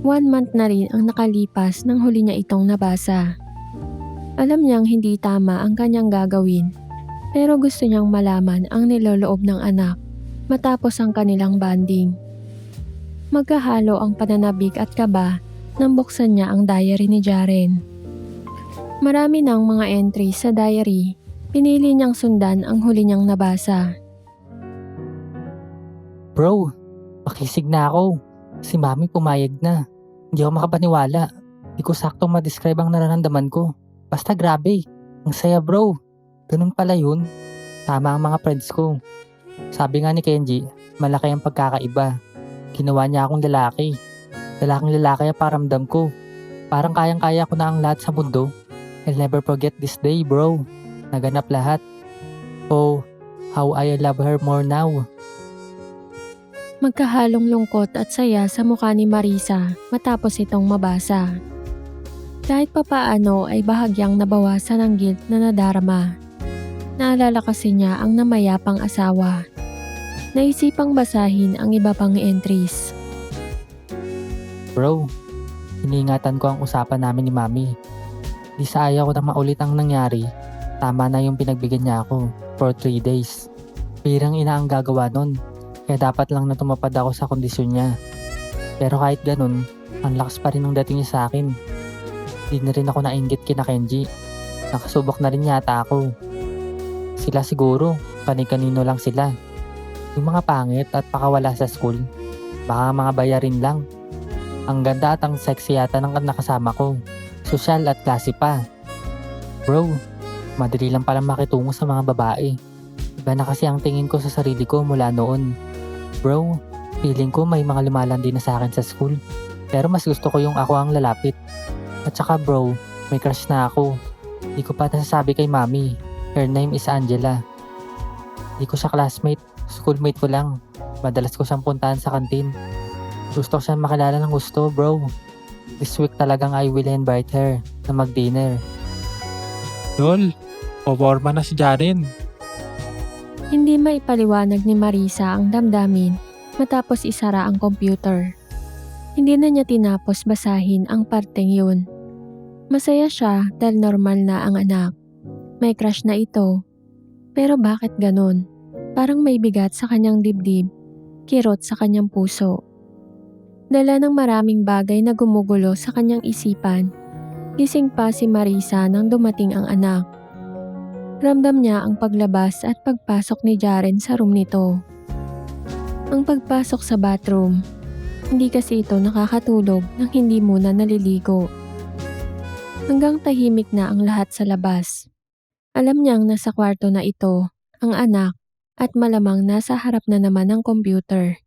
1 month na rin ang nakalipas nang huli niya itong nabasa. Alam niyang hindi tama ang kanyang gagawin pero gusto niyang malaman ang niloloob ng anak matapos ang kanilang bonding. Magkahalo ang pananabik at kaba nang buksan niya ang diary ni Jaren. Marami ng mga entry sa diary, pinili niyang sundan ang huli niyang nabasa.
Bro, makisig na ako. Si mami pumayag na. Hindi ako makapaniwala. Hindi ko saktong ma-describe ang nararamdaman ko. Basta grabe. Ang saya bro. Ganun pala yun. Tama ang mga friends ko. Sabi nga ni Kenji, malaki ang pagkakaiba. Ginawa niya akong lalaki. Lalaking lalaki ang paramdam ko. Parang kayang-kaya ko na ang lahat sa mundo. I'll never forget this day bro. Naganap lahat. Oh, how I love her more now.
Magkahalong lungkot at saya sa mukha ni Marisa matapos itong mabasa. Kahit papaano ay bahagyang nabawasan ang guilt na nadarama. Naalala kasi niya ang namayapang asawa. Naisipang basahin ang iba pang entries.
Bro, iniingatan ko ang usapan namin ni mami. Di sa ayaw ko na maulit ang nangyari. Tama na yung pinagbigyan niya ako for 3 days. Pirang ina ang gagawa nun. Kaya dapat lang na tumapad ako sa kondisyon niya. Pero kahit ganun, ang lakas pa rin ng dating niya sa akin. Di na rin ako nainggit kina Kenji. Nakasubok na rin yata ako. Sila siguro, kani-kanino lang sila. Yung mga pangit at pakawala sa school, baka mga bayarin lang. Ang ganda at ang sexy yata ng nakasama ko. Sosyal at klase pa. Bro, madali lang palang makitungo sa mga babae. Iba na kasi ang tingin ko sa sarili ko mula noon. Bro, feeling ko may mga lumalandi na sa akin sa school. Pero mas gusto ko yung ako ang lalapit. At saka bro, may crush na ako. Di ko pa nasasabi kay mami. Her name is Angela. Di ko siya classmate, schoolmate ko lang. Madalas ko siyang puntahan sa kantin. Gusto ko siyang makilala ng gusto bro. This week talagang I will invite her na mag-dinner.
Lol, poporma na si Jaren.
Hindi maipaliwanag ni Marisa ang damdamin matapos isara ang computer. Hindi na niya tinapos basahin ang parteng yun. Masaya siya dahil normal na ang anak. May crush na ito. Pero bakit ganun? Parang may bigat sa kanyang dibdib, kirot sa kanyang puso. Dala ng maraming bagay na gumugulo sa kanyang isipan, gising pa si Marisa nang dumating ang anak. Ramdam niya ang paglabas at pagpasok ni Jaren sa room nito. Ang pagpasok sa bathroom, hindi kasi ito nakakatulog nang hindi muna naliligo. Hanggang tahimik na ang lahat sa labas. Alam niyang nasa kwarto na ito, ang anak, at malamang nasa harap na naman ng computer.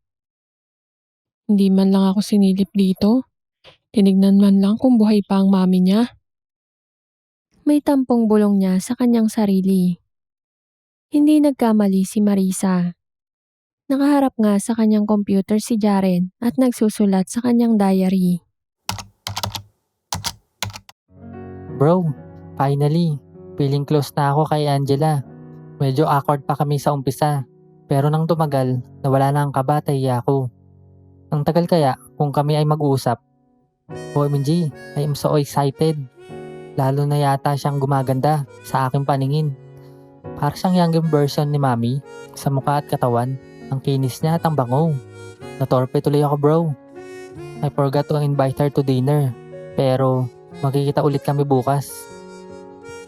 Hindi man lang ako sinilip dito. Tinignan man lang kung buhay pa ang mami niya. May tampong bulong niya sa kanyang sarili. Hindi nagkamali si Marisa. Nakaharap nga sa kanyang computer si Jaren at nagsusulat sa kanyang diary.
Bro, finally, feeling close na ako kay Angela. Medyo awkward pa kami sa umpisa. Pero nang tumagal, nawala na ang kaba, tahiya ako. Ang tagal kaya kung kami ay mag-uusap. OMG, I am so excited. Lalo na yata siyang gumaganda sa aking paningin. Para siyang younger version ni Mami sa mukha at katawan. Ang kinis niya at ang bango. Natorpe tuloy ako bro. I forgot to invite her to dinner. Pero magkikita ulit kami bukas.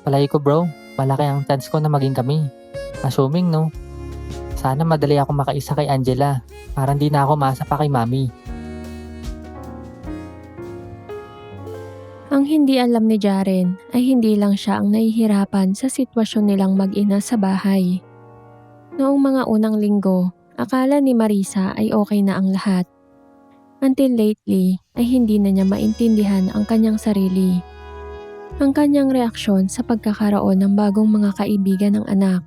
Palagi ko bro, malaki ang chance ko na maging kami. Assuming no. Sana madali ako makaisa kay Angela. Para hindi na ako masa pa kay Mami.
Ang hindi alam ni Jaren ay hindi lang siya ang nahihirapan sa sitwasyon nilang mag-ina sa bahay. Noong mga unang linggo, akala ni Marisa ay okay na ang lahat. Until lately ay hindi na niya maintindihan ang kanyang sarili. Ang kanyang reaksyon sa pagkakaroon ng bagong mga kaibigan ng anak.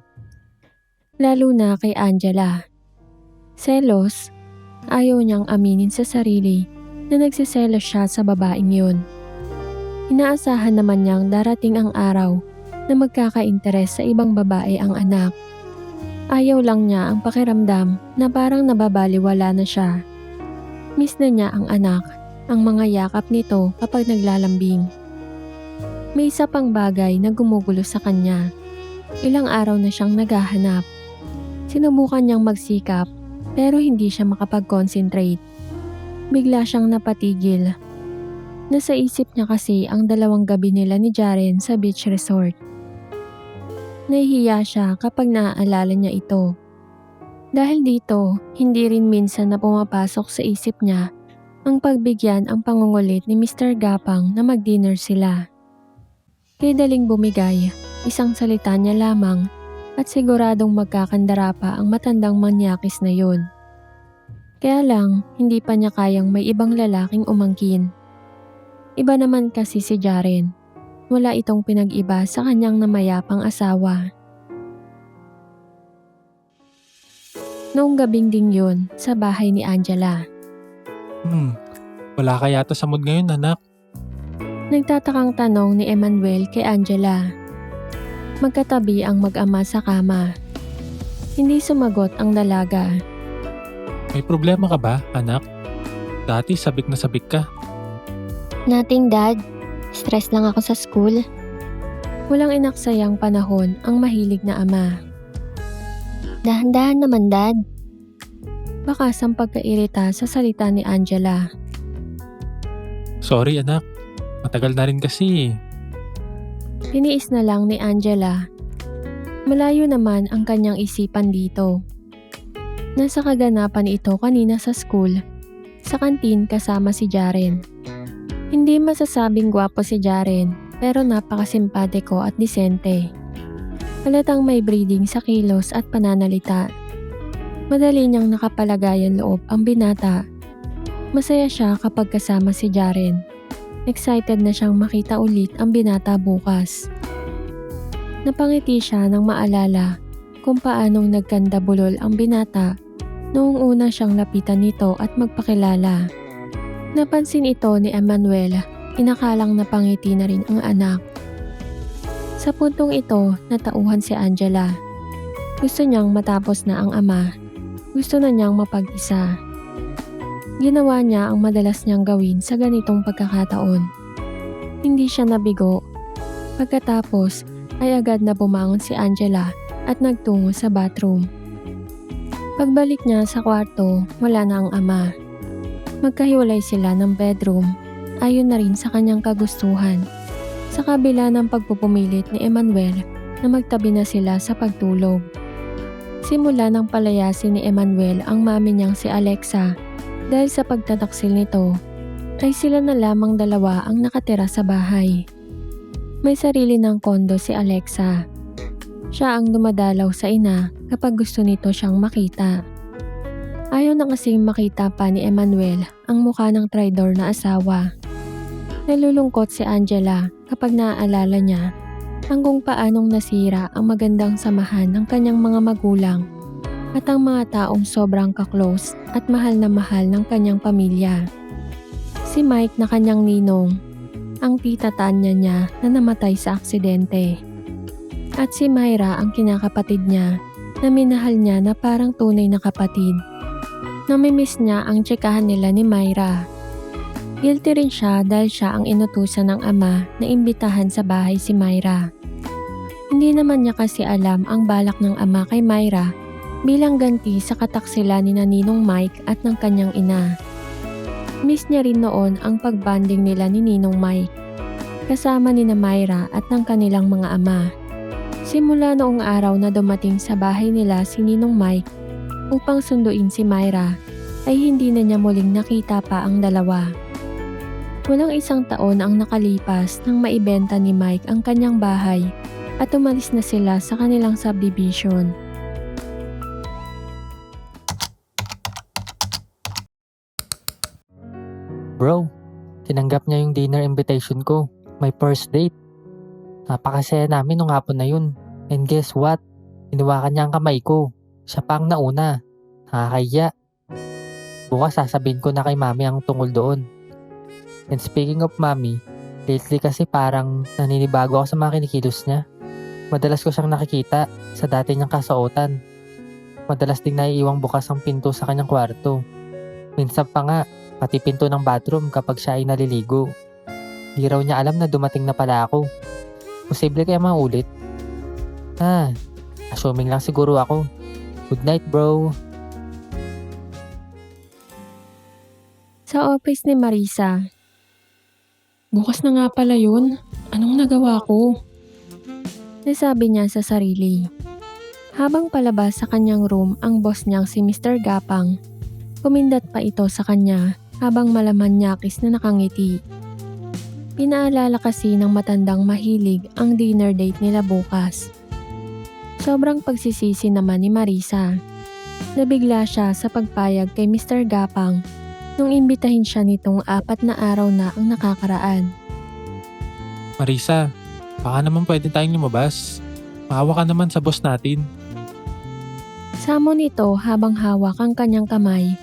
Lalo na kay Angela. Selos, ayaw niyang aminin sa sarili na nagsiselos siya sa babaeng yun. Inaasahan naman niyang darating ang araw na magkaka-interes sa ibang babae ang anak. Ayaw lang niya ang pakiramdam na parang nababaliwala na siya. Miss na niya ang anak, ang mga yakap nito kapag naglalambing. May isa pang bagay na gumugulo sa kanya. Ilang araw na siyang naghahanap. Sinubukan niyang magsikap pero hindi siya makapag-concentrate. Bigla siyang napatigil. Nasa isip niya kasi ang 2 gabi nila ni Jaren sa beach resort. Nahihiya siya kapag naaalala niya ito. Dahil dito, hindi rin minsan na pumapasok sa isip niya ang pagbigyan ang pangungulit ni Mr. Gapang na mag-dinner sila. Kaya daling bumigay, isang salita niya lamang at siguradong magkakandara pa ang matandang manyakis na yun. Kaya lang, hindi pa niya kayang may ibang lalaking umangkin. Iba naman kasi si Jaren. Wala itong pinag-iba sa kanyang namayapang asawa. Noong gabing ding yun, sa bahay ni Angela.
Wala ka yata sa mood ngayon anak.
Nagtatakang tanong ni Emmanuel kay Angela. Magkatabi ang mag-ama sa kama. Hindi sumagot ang dalaga.
May problema ka ba anak? Dati sabik na sabik ka.
Nothing, Dad. Stress lang ako sa school.
Walang inaksayang panahon ang mahilig na ama.
Dahan-dahan naman, Dad.
Bakas ang pagkairita sa salita ni Angela.
Sorry anak, matagal na rin kasi.
Tiniis na lang ni Angela. Malayo naman ang kanyang isipan dito. Nasa kaganapan ito kanina sa school, sa kantin kasama si Jaren. Hindi masasabing gwapo si Jaren pero napakasimpatiko at disente. Halatang may breeding sa kilos at pananalita. Madali niyang nakapalagayan loob ang binata. Masaya siya kapag kasama si Jaren. Excited na siyang makita ulit ang binata bukas. Napangiti siya nang maalala kung paanong nagkandabulol ang binata noong una siyang lapitan nito at magpakilala. Napansin ito ni Emmanuel, inakalang napangiti na rin ang anak. Sa puntong ito, natauhan si Angela. Gusto niyang matapos na ang ama. Gusto na niyang mapag-isa. Ginawa niya ang madalas niyang gawin sa ganitong pagkakataon. Hindi siya nabigo. Pagkatapos ay agad na bumangon si Angela at nagtungo sa bathroom. Pagbalik niya sa kwarto, wala na ang ama. Magkahiwalay sila ng bedroom, ayon na rin sa kanyang kagustuhan. Sa kabila ng pagpupumilit ni Emmanuel na magtabi na sila sa pagtulog. Simula nang palayasin ni Emmanuel ang mami niyang si Alexa dahil sa pagtataksil nito, ay sila na lamang 2 ang nakatira sa bahay. May sarili ng kondo si Alexa. Siya ang dumadalaw sa ina kapag gusto nito siyang makita. Ayaw na kasing makita pa ni Emmanuel ang mukha ng traidor na asawa. Nalulungkot si Angela kapag naaalala niya ang kung paanong nasira ang magandang samahan ng kanyang mga magulang at ang mga taong sobrang ka-close at mahal na mahal ng kanyang pamilya. Si Mike na kanyang ninong, ang tita Tanya niya na namatay sa aksidente. At si Myra ang kinakapatid niya na minahal niya na parang tunay na kapatid. Namimiss niya ang tsikahan nila ni Myra. Guilty rin siya dahil siya ang inutusan ng ama na imbitahan sa bahay si Myra. Hindi naman niya kasi alam ang balak ng ama kay Myra bilang ganti sa kataksila ni Ninong Mike at ng kanyang ina. Miss niya rin noon ang pagbanding nila ni Ninong Mike kasama ni Myra at ng kanilang mga ama. Simula noong araw na dumating sa bahay nila si Ninong Mike upang sunduin si Myra ay hindi na niya muling nakita pa ang dalawa. Walang isang taon ang nakalipas nang maibenta ni Mike ang kanyang bahay at umalis na sila sa kanilang subdivision.
Bro, tinanggap niya yung dinner invitation ko. My first date. Napakasaya namin nung hapon na yun. And guess what? Hinawakan niya ang kamay ko. Siya pa ang nauna. Nakakahiya. Bukas sasabihin ko na kay mami ang tungkol doon. And speaking of mami, lately kasi parang naninibago ako sa mga kinikilos niya. Madalas ko siyang nakikita sa dati niyang kasuotan. Madalas ding naiiwang bukas ang pinto sa kanyang kwarto. Minsan pa nga, pati pinto ng bathroom kapag siya ay naliligo. Di raw niya alam na dumating na pala ako. Posible kaya maulit? Assuming lang siguro ako. Good night, bro.
Sa office ni Marisa. Bukas na nga pala yun. Anong nagawa ko? Nasabi niya sa sarili. Habang palabas sa kanyang room ang boss niyang si Mr. Gapang, kumindat pa ito sa kanya habang malaman nyakis na nakangiti. Pinaalala kasi ng matandang mahilig ang dinner date nila bukas. Sobrang pagsisisi naman ni Marisa. Nabigla siya sa pagpayag kay Mr. Gapang nung imbitahin siya nitong 4 na araw na ang nakakaraan.
Marisa, baka naman pwede tayong lumabas. Maawa ka naman sa boss natin.
Samon ito habang hawak ang kanyang kamay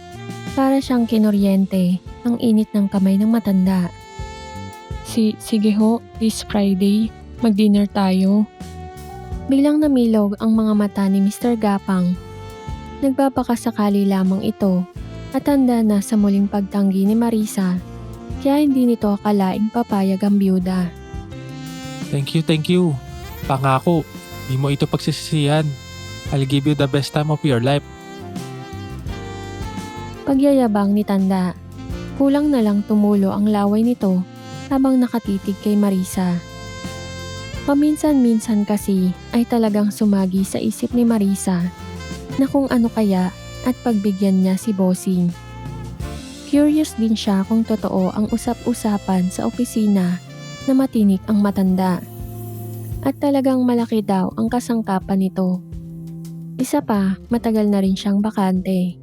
para siyang kinuryente ang init ng kamay ng matanda. Sige ho, this Friday, mag-dinner tayo. Bilang namilog ang mga mata ni Mr. Gapang, nagbabakasakali lamang ito at handa na sa muling pagtanggi ni Marisa kaya hindi nito akalaing papayag ang byuda.
Thank you. Pangako, di mo ito pagsisisihan. I'll give you the best time of your life.
Pagyayabang ni Tanda, kulang na lang tumulo ang laway nito habang nakatitig kay Marisa. Paminsan-minsan kasi ay talagang sumagi sa isip ni Marisa na kung ano kaya at pagbigyan niya si Bossing. Curious din siya kung totoo ang usap-usapan sa opisina na matinik ang matanda. At talagang malaki daw ang kasangkapan nito. Isa pa, matagal na rin siyang bakante.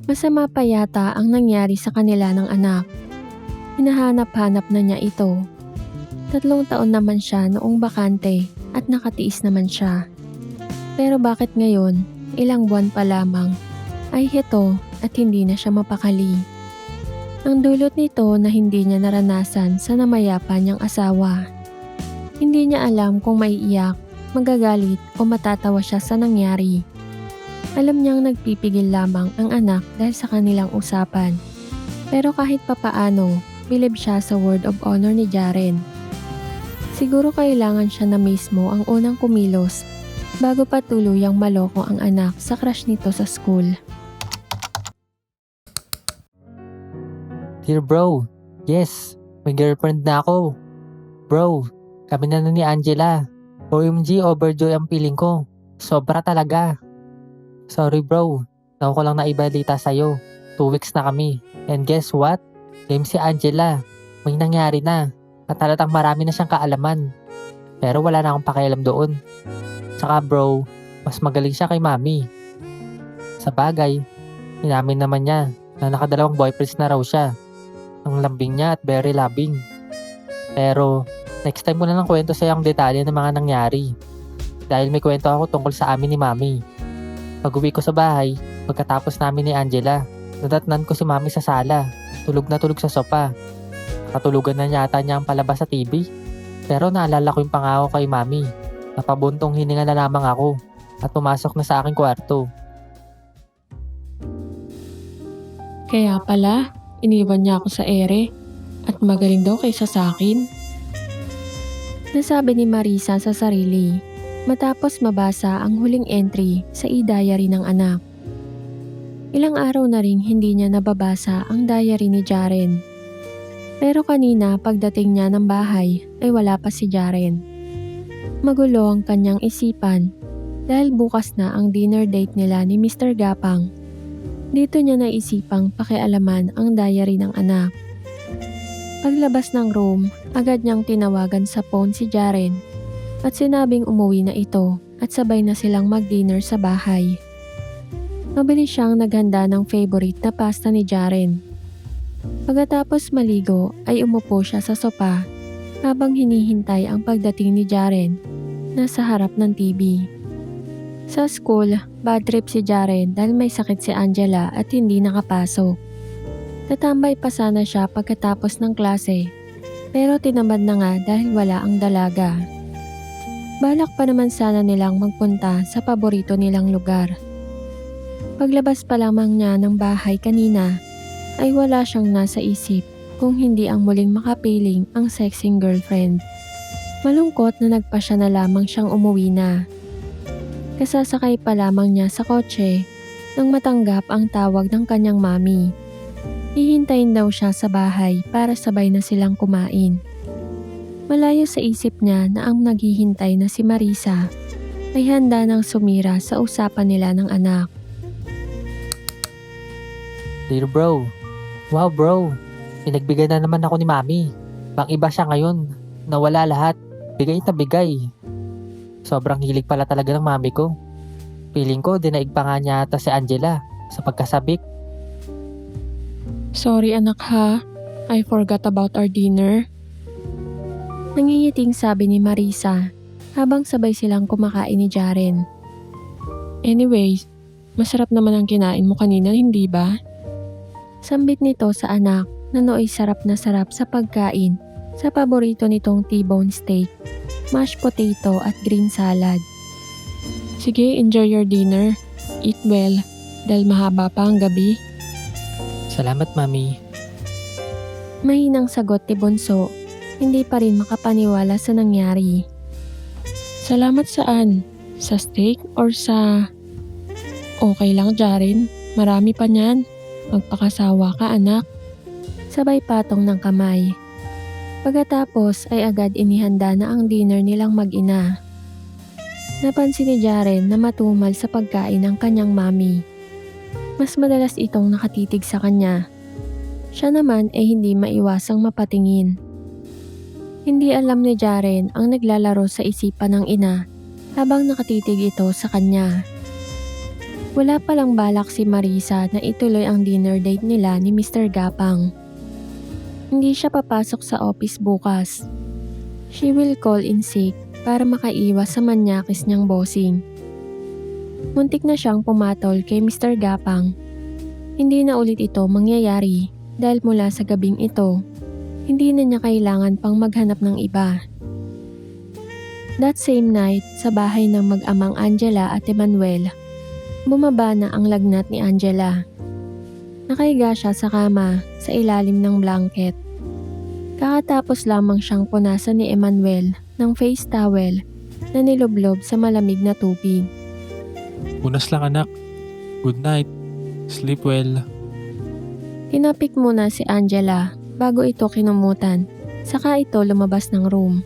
Masama pa yata ang nangyari sa kanila ng anak. Hinahanap-hanap na niya ito. 3 taon naman siya noong bakante at nakatiis naman siya. Pero bakit ngayon, ilang buwan pa lamang, ay heto at hindi na siya mapakali. Ang dulot nito na hindi niya naranasan sa namayapa niyang asawa. Hindi niya alam kung maiiyak, magagalit o matatawa siya sa nangyari. Alam niyang nagpipigil lamang ang anak dahil sa kanilang usapan. Pero kahit papaano, bilib siya sa word of honor ni Jaren. Siguro kailangan siya na mismo ang unang kumilos bago pa tuluyang maloko ang anak sa crush nito sa school.
Dear bro, yes, may girlfriend na ako. Bro, kami na ni Angela. OMG, overjoy ang feeling ko. Sobra talaga. Sorry bro, naku ko lang naibalita sa'yo. 2 weeks na kami. And guess what? Game si Angela. May nangyari na. At halatang marami na siyang kaalaman. Pero wala na akong pakialam doon. Tsaka bro, mas magaling siya kay mami. Sa bagay, inamin naman niya na nakadalawang boyfriends na raw siya. Ang lambing niya at very loving. Pero, next time ko na lang kwento sa'yo ang detalye ng mga nangyari. Dahil may kwento ako tungkol sa amin ni mami. Pag-uwi ko sa bahay, pagkatapos namin ni Angela, nadatnan ko si mami sa sala. Tulog na tulog sa sopa. Katulugan na yata niya ang palabas sa TV. Pero naalala ko yung pangako kay mami. Napabuntong hininga na lamang ako at pumasok na sa aking kwarto.
Kaya pala, iniwan niya ako sa ere at magaling daw kaysa sa akin. Nasabi ni Marisa sa sarili matapos mabasa ang huling entry sa e-diary ng anak. Ilang araw na ring hindi niya nababasa ang diary ni Jaren. Pero kanina pagdating niya ng bahay ay wala pa si Jaren. Magulo ang kanyang isipan dahil bukas na ang dinner date nila ni Mr. Gapang. Dito niya naisipang pakialaman ang diary ng anak. Paglabas ng room, agad niyang tinawagan sa phone si Jaren at sinabing umuwi na ito at sabay na silang mag-dinner sa bahay. Mabilis siyang naghanda ng favorite na pasta ni Jaren. Pagkatapos maligo ay umupo siya sa sopa habang hinihintay ang pagdating ni Jaren na sa harap ng TV. Sa school, bad trip si Jaren dahil may sakit si Angela at hindi nakapasok. Tatambay pa sana siya pagkatapos ng klase pero tinamad na nga dahil wala ang dalaga. Balak pa naman sana nilang magpunta sa paborito nilang lugar. Paglabas pa lamang niya ng bahay kanina ay wala siyang nasa isip kung hindi ang muling makapiling ang sexing girlfriend. Malungkot na nagpasya na lamang siyang umuwi na. Kasasakay pa lamang niya sa kotse nang matanggap ang tawag ng kanyang mami. Hihintayin daw siya sa bahay para sabay na silang kumain. Malayo sa isip niya na ang naghihintay na si Marisa ay handa nang sumira sa usapan nila ng anak.
Dear bro, wow bro, pinagbigay na naman ako ni mami. Bang iba siya ngayon, nawala lahat, bigay na bigay. Sobrang hilig pala talaga ng mami ko. Feeling ko dinaig pa nga niya ata si Angela sa pagkasabik.
Sorry anak ha, I forgot about our dinner. Nangingiting sabi ni Marisa habang sabay silang kumakain ni Jaren. Anyways, masarap naman ang kinain mo kanina, hindi ba? Sambit nito sa anak na nooy sarap na sarap sa pagkain sa paborito nitong T-bone steak, mashed potato at green salad. Sige, enjoy your dinner. Eat well, dahil mahaba pa ang gabi.
Salamat mami.
Mahinang sagot ni Bunso, hindi pa rin makapaniwala sa nangyari. Salamat saan? Sa steak or sa... Okay lang Jaren, marami pa niyan. Magpakasawa ka anak. Sabay patong ng kamay. Pagkatapos ay agad inihanda na ang dinner nilang mag-ina. Napansin ni Jaren na matumal sa pagkain ng kanyang mami. Mas madalas itong nakatitig sa kanya. Siya naman ay hindi maiwasang mapatingin. Hindi alam ni Jaren ang naglalaro sa isipan ng ina habang nakatitig ito sa kanya. Wala palang balak si Marisa na ituloy ang dinner date nila ni Mr. Gapang. Hindi siya papasok sa office bukas. She will call in sick para makaiwas sa manyakis niyang bossing. Muntik na siyang pumatol kay Mr. Gapang. Hindi na ulit ito mangyayari dahil mula sa gabing ito, hindi na niya kailangan pang maghanap ng iba. That same night, sa bahay ng mag-amang Angela at Emmanuel, bumaba na ang lagnat ni Angela. Nakahiga siya sa kama sa ilalim ng blanket. Kakatapos lamang siyang punasan ni Emmanuel ng face towel na nilublob sa malamig na tubig.
Punas lang anak. Good night. Sleep well.
Tinapik muna si Angela bago ito kinumutan, saka ito lumabas ng room.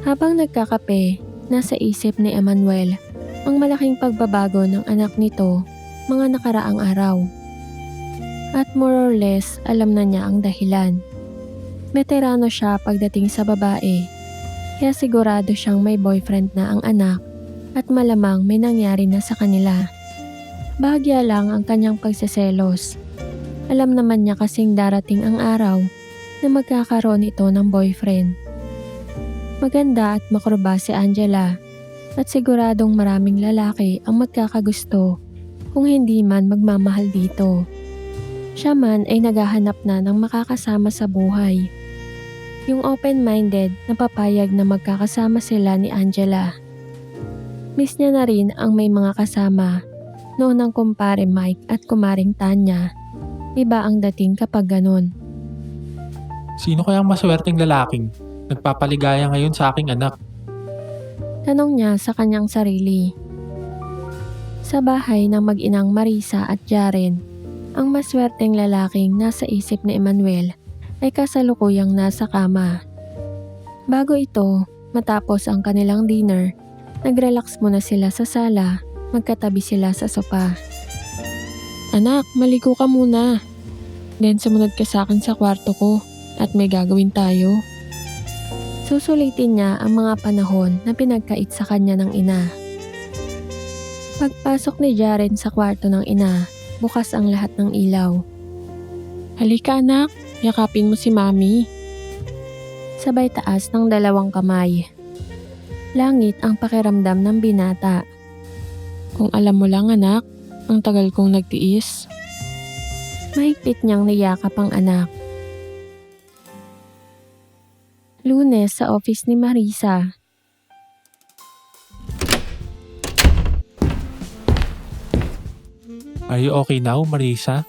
Habang nagkakape, nasa isip ni Emmanuel ang malaking pagbabago ng anak nito mga nakaraang araw. At more or less alam na niya ang dahilan. Veterano siya pagdating sa babae, kaya sigurado siyang may boyfriend na ang anak at malamang may nangyari na sa kanila. Bahagya lang ang kanyang pagseselos. Alam naman niya kasing darating ang araw na magkakaroon ito ng boyfriend. Maganda at makurba si Angela at siguradong maraming lalaki ang magkakagusto kung hindi man magmamahal dito. Siya man ay naghahanap na ng makakasama sa buhay. Yung open-minded na papayag na magkakasama sila ni Angela. Miss niya na rin ang may mga kasama noon ng kumpare Mike at kumaring Tanya. Iba ang dating kapag ganon.
Sino kayang maswerteng lalaking nagpapaligaya ngayon sa aking anak?
Tanong niya sa kanyang sarili. Sa bahay ng mag-inang Marisa at Jaren, ang maswerteng lalaking nasa isip ni Emmanuel ay kasalukuyang nasa kama. Bago ito, matapos ang kanilang dinner, nag-relax muna sila sa sala, magkatabi sila sa sopa. Anak, maligo ka muna. Then sumunod ka sa akin sa kwarto ko at may gagawin tayo. Susulitin niya ang mga panahon na pinagkait sa kanya ng ina. Pagpasok ni Jaren sa kwarto ng ina, bukas ang lahat ng ilaw. Halika anak, yakapin mo si mami. Sabay taas ng dalawang kamay. Langit ang pakiramdam ng binata. Kung alam mo lang anak, ang tagal kong nagtiis. Mahigpit niyang niyakap ang anak. Lunes sa office ni Marisa.
Are you okay now, Marisa?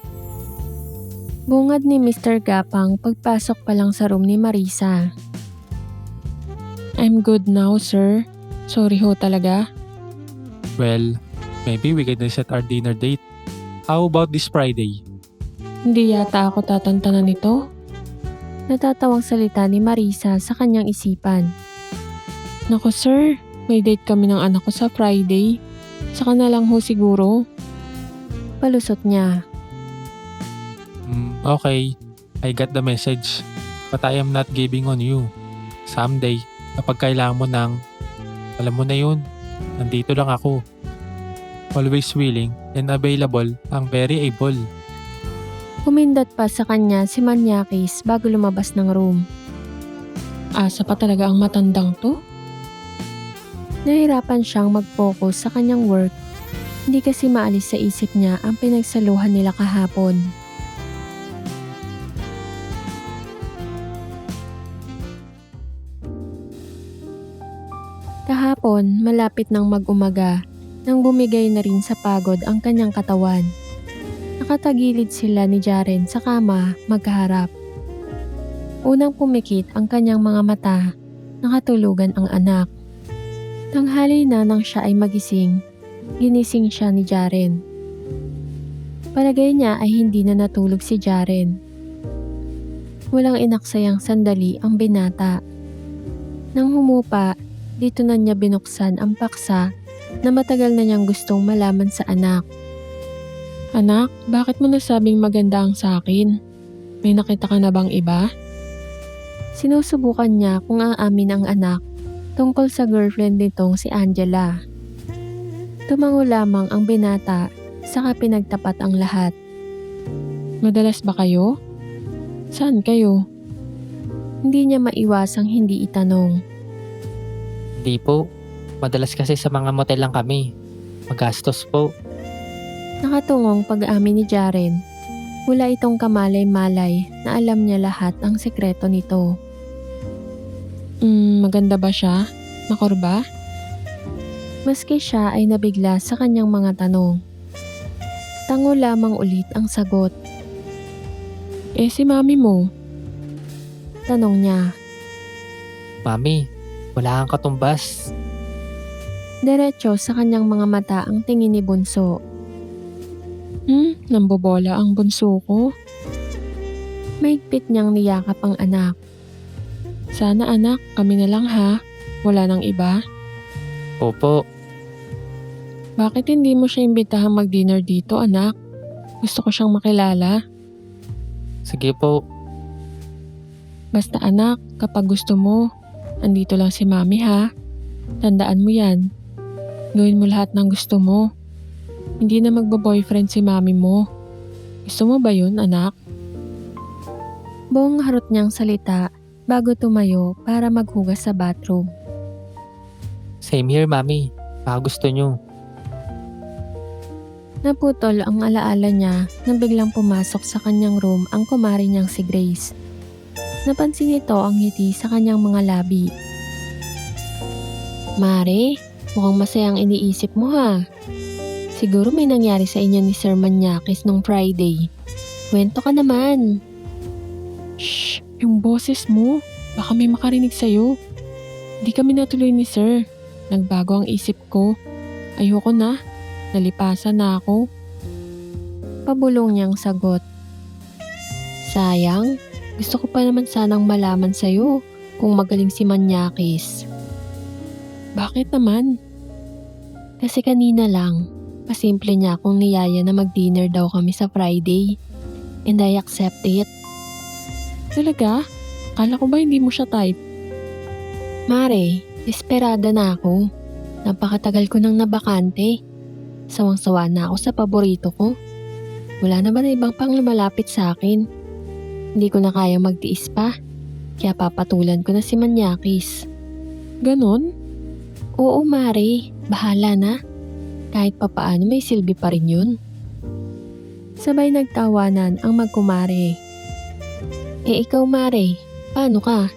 Bungad ni Mr. Gapang pagpasok pa lang sa room ni Marisa. I'm good now, sir. Sorry ho talaga.
Well, maybe we can reset our dinner date. How about this Friday?
Hindi yata ako tatantanan nito. Natatawang salita ni Marisa sa kanyang isipan. Naku sir, may date kami ng anak ko sa Friday. Saka na lang ho siguro. Palusot niya.
Okay, I got the message. But I am not giving on you. Someday, kapag kailangan mo alam mo na yun, nandito lang ako. Always willing and available, ang very able.
Humindat pa sa kanya si Manyakis bago lumabas ng room. Asa pa talaga ang matandang to? Nahirapan siyang mag-focus sa kanyang work. Hindi kasi maalis sa isip niya ang pinagsaluhan nila kahapon. Kahapon, malapit ng mag-umaga, nang bumigay na rin sa pagod ang kanyang katawan. Nakatagilid sila ni Jaren sa kama, magkaharap. Unang pumikit ang kanyang mga mata, nakatulugan ang anak. Tanghali na nang siya ay magising, ginising siya ni Jaren. Palagay niya ay hindi na natulog si Jaren. Walang inaksayang sandali ang binata. Nang humupa, dito na niya binuksan ang paksa na matagal na niyang gustong malaman sa anak. Anak, bakit mo nasabing maganda ang sa akin? May nakita ka na bang iba? Sinusubukan niya kung aamin ang anak tungkol sa girlfriend nitong si Angela. Tumango lamang ang binata, saka pinagtapat ang lahat. Madalas ba kayo? Saan kayo? Hindi niya maiwasang hindi itanong.
Hindi po. Madalas kasi sa mga motel lang kami. Magastos po.
Nakatungong pag-amin ni Jaren. Wala itong kamalay-malay na alam niya lahat ang sekreto nito. Maganda ba siya? Makorba? Maski siya ay nabigla sa kanyang mga tanong. Tango lamang ulit ang sagot. Si mami mo? Tanong niya.
Mami, wala kang katumbas.
Diretso sa kanyang mga mata ang tingin ni Bunso. Nambobola ang bunso ko. Mahigpit niyang niyakap ang anak. Sana anak, kami na lang ha. Wala nang iba.
Opo.
Bakit hindi mo siya imbitahang mag-dinner dito anak? Gusto ko siyang makilala.
Sige po.
Basta anak, kapag gusto mo, andito lang si mami ha. Tandaan mo yan. Gawin mo lahat ng gusto mo. Hindi na magbo-boyfriend si mami mo. Gusto mo ba yun, anak? Buong harot niyang salita bago tumayo para maghugas sa bathroom.
Same here, Mami. Baka gusto nyo.
Naputol ang alaala niya nang biglang pumasok sa kanyang room ang kumari niyang si Grace. Napansin nito ang ngiti sa kanyang mga labi. Mare, mukhang masayang iniisip mo ha. Siguro may nangyari sa inyo ni Sir Manyakis nung Friday. Kwento ka naman. Shh, yung boses mo. Baka may makarinig sa'yo. Hindi kami natuloy ni Sir. Nagbago ang isip ko. Ayoko na. Nalipasan na ako. Pabulong niyang sagot. Sayang, gusto ko pa naman sanang malaman sa'yo kung magaling si Manyakis. Bakit naman? Kasi kanina lang, pasimple niya akong niyaya na mag-dinner daw kami sa Friday. And I accept it. Talaga? Kala ko ba hindi mo siya type? Mare, desperada na ako. Napakatagal ko nang nabakante. Sawang-sawa na ako sa paborito ko. Wala na ba na ibang pang lumalapit sa akin? Hindi ko na kaya magtiis pa. Kaya papatulan ko na si Manyakis. Ganon? Oo, Mare. Bahala na. Kahit papaano may silbi pa rin yun. Sabay nagtawanan ang magkumare. Ikaw, Mare, paano ka?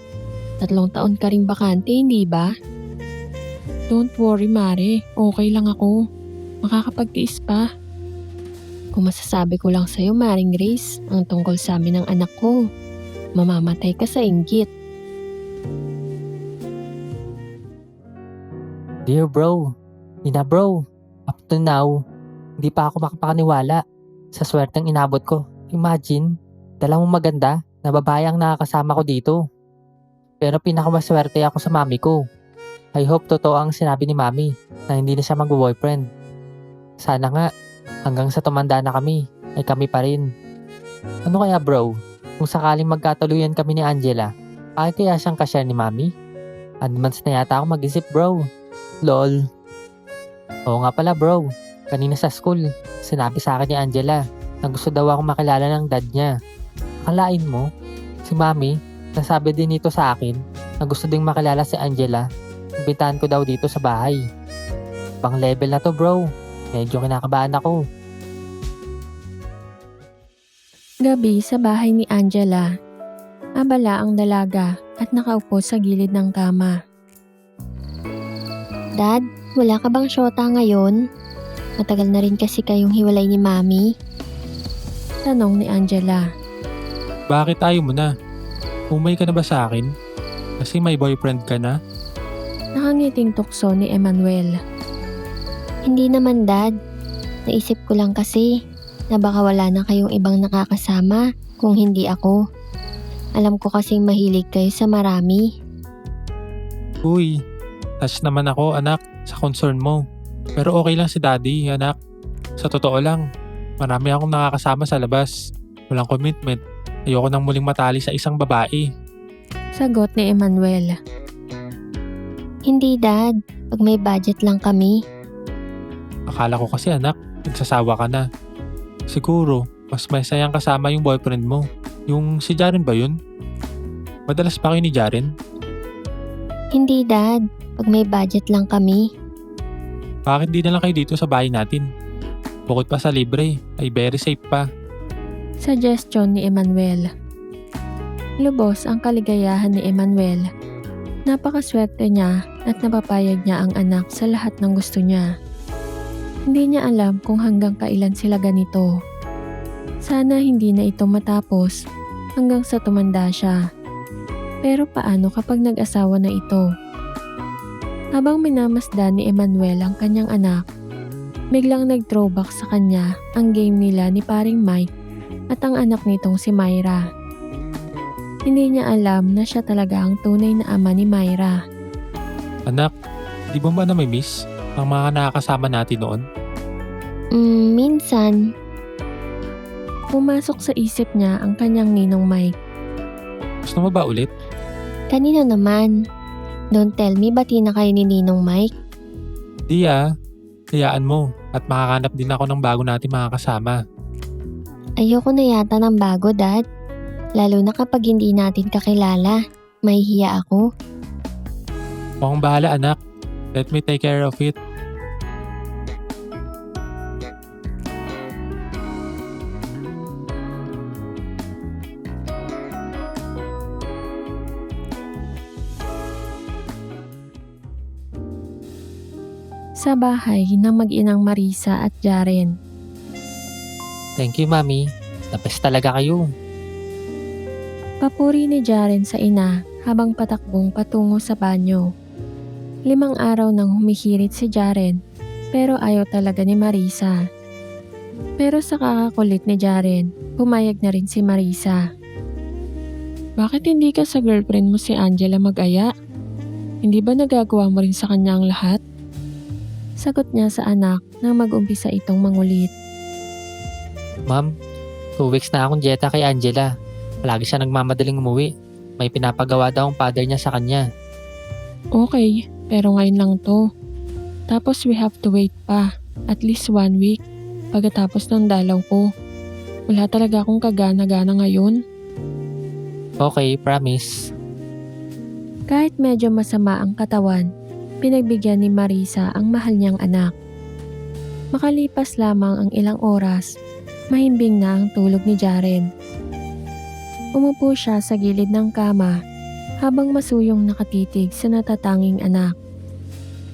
3 taon ka ring bakante, hindi ba? Don't worry, Mare. Okay lang ako. Makakapagtiis pa. Kung masasabi ko lang sa'yo, Maring Grace, ang tungkol sa amin ng anak ko, mamamatay ka sa inggit.
Dear bro, bro, up to now, hindi pa ako makapaniwala sa swerteng inabot ko. Imagine, dalawang maganda na babae ang nakakasama ko dito. Pero pinakamaswerte ako sa mami ko. I hope totoo ang sinabi ni mami na hindi na siya mag-boyfriend. Sana nga, hanggang sa tumanda na kami, ay kami pa rin. Ano kaya bro, kung sakaling magkatuluyan kami ni Angela, bakit kaya siyang ka-share ni mami? Advance na yata ako mag-isip bro. Lol. Oo nga pala bro, kanina sa school, sinabi sa akin ni Angela na gusto daw akong makilala ng dad niya. Akalain mo, si mami, nasabi din nito sa akin na gusto ding makilala si Angela. Imbitahan ko daw dito sa bahay. Pang level na to bro, medyo kinakabahan ako.
Gabi sa bahay ni Angela. Abala ang dalaga at nakaupo sa gilid ng kama.
Dad, wala ka bang syota ngayon? Matagal na rin kasi kayong hiwalay ni Mami.
Tanong ni Angela.
Bakit ayaw mo na? Umay ka na ba sa akin? Kasi may boyfriend ka na?
Nakangiting tukso ni Emmanuel.
Hindi naman, Dad. Naisip ko lang kasi na baka wala na kayong ibang nakakasama kung hindi ako. Alam ko kasing mahilig kayo sa marami.
Uy, touch naman ako anak sa concern mo. Pero okay lang si daddy anak. Sa totoo lang, marami akong nakakasama sa labas. Walang commitment. Ayoko nang muling matali sa isang babae.
Sagot ni Emmanuel.
Hindi, Dad. Pag may budget lang kami.
Akala ko kasi anak, nagsasawa ka na. Siguro, mas may sayang kasama yung boyfriend mo. Yung si Jaren ba yun? Madalas pa kayo ni Jaren?
Hindi, Dad. Pag may budget lang kami.
Bakit di na lang kayo dito sa bahay natin? Bukod pa sa libre, ay very safe pa.
Suggestion ni Emmanuel. Lubos ang kaligayahan ni Emmanuel. Napakaswerte niya at napapayag niya ang anak sa lahat ng gusto niya. Hindi niya alam kung hanggang kailan sila ganito. Sana hindi na ito matapos hanggang sa tumanda siya. Pero paano kapag nag-asawa na ito? Habang minamasdan ni Emmanuel ang kanyang anak, biglang nag-throwback sa kanya ang game nila ni paring Mike at ang anak nitong si Myra. Hindi niya alam na siya talaga ang tunay na ama ni Myra.
Anak, di mo ba na may miss ang mga nakakasama natin noon?
Minsan.
Pumasok sa isip niya ang kanyang ninong Mike.
Gusto mo ba ulit?
Kanino naman? Don't tell me bati na kayo ni Ninong Mike.
Di hayaan mo at makakanap din ako ng bago natin mga kasama.
Ayoko na yata ng bago, Dad. Lalo na kapag hindi natin kakilala. Mahihiya ako.
Mukhang bahala anak. Let me take care of it.
Sa bahay ng mag-inang Marisa at Jaren.
Thank you mami, the best talaga kayo.
Papuri ni Jaren sa ina habang patakbong patungo sa banyo. 5 araw nang humihirit si Jaren pero ayaw talaga ni Marisa. Pero sa kakakulit ni Jaren, pumayag na rin si Marisa. Bakit hindi ka sa girlfriend mo si Angela mag-aya? Hindi ba nagagawa mo rin sa kanya ang lahat? Sagot niya sa anak nang mag-umpisa itong mangulit.
Ma'am, 2 weeks na akong dieta kay Angela. Palagi siya nagmamadaling umuwi. May pinapagawa daw ang father niya sa kanya.
Okay, pero ngayon lang to. Tapos we have to wait pa, at least 1 week, pagkatapos ng dalaw ko. Wala talaga akong kagana-gana ngayon.
Okay, promise.
Kahit medyo masama ang katawan, pinagbigyan ni Marisa ang mahal niyang anak. Makalipas lamang ang ilang oras, mahimbing na ang tulog ni Jaren. Umupo siya sa gilid ng kama habang masuyong nakatitig sa natatanging anak.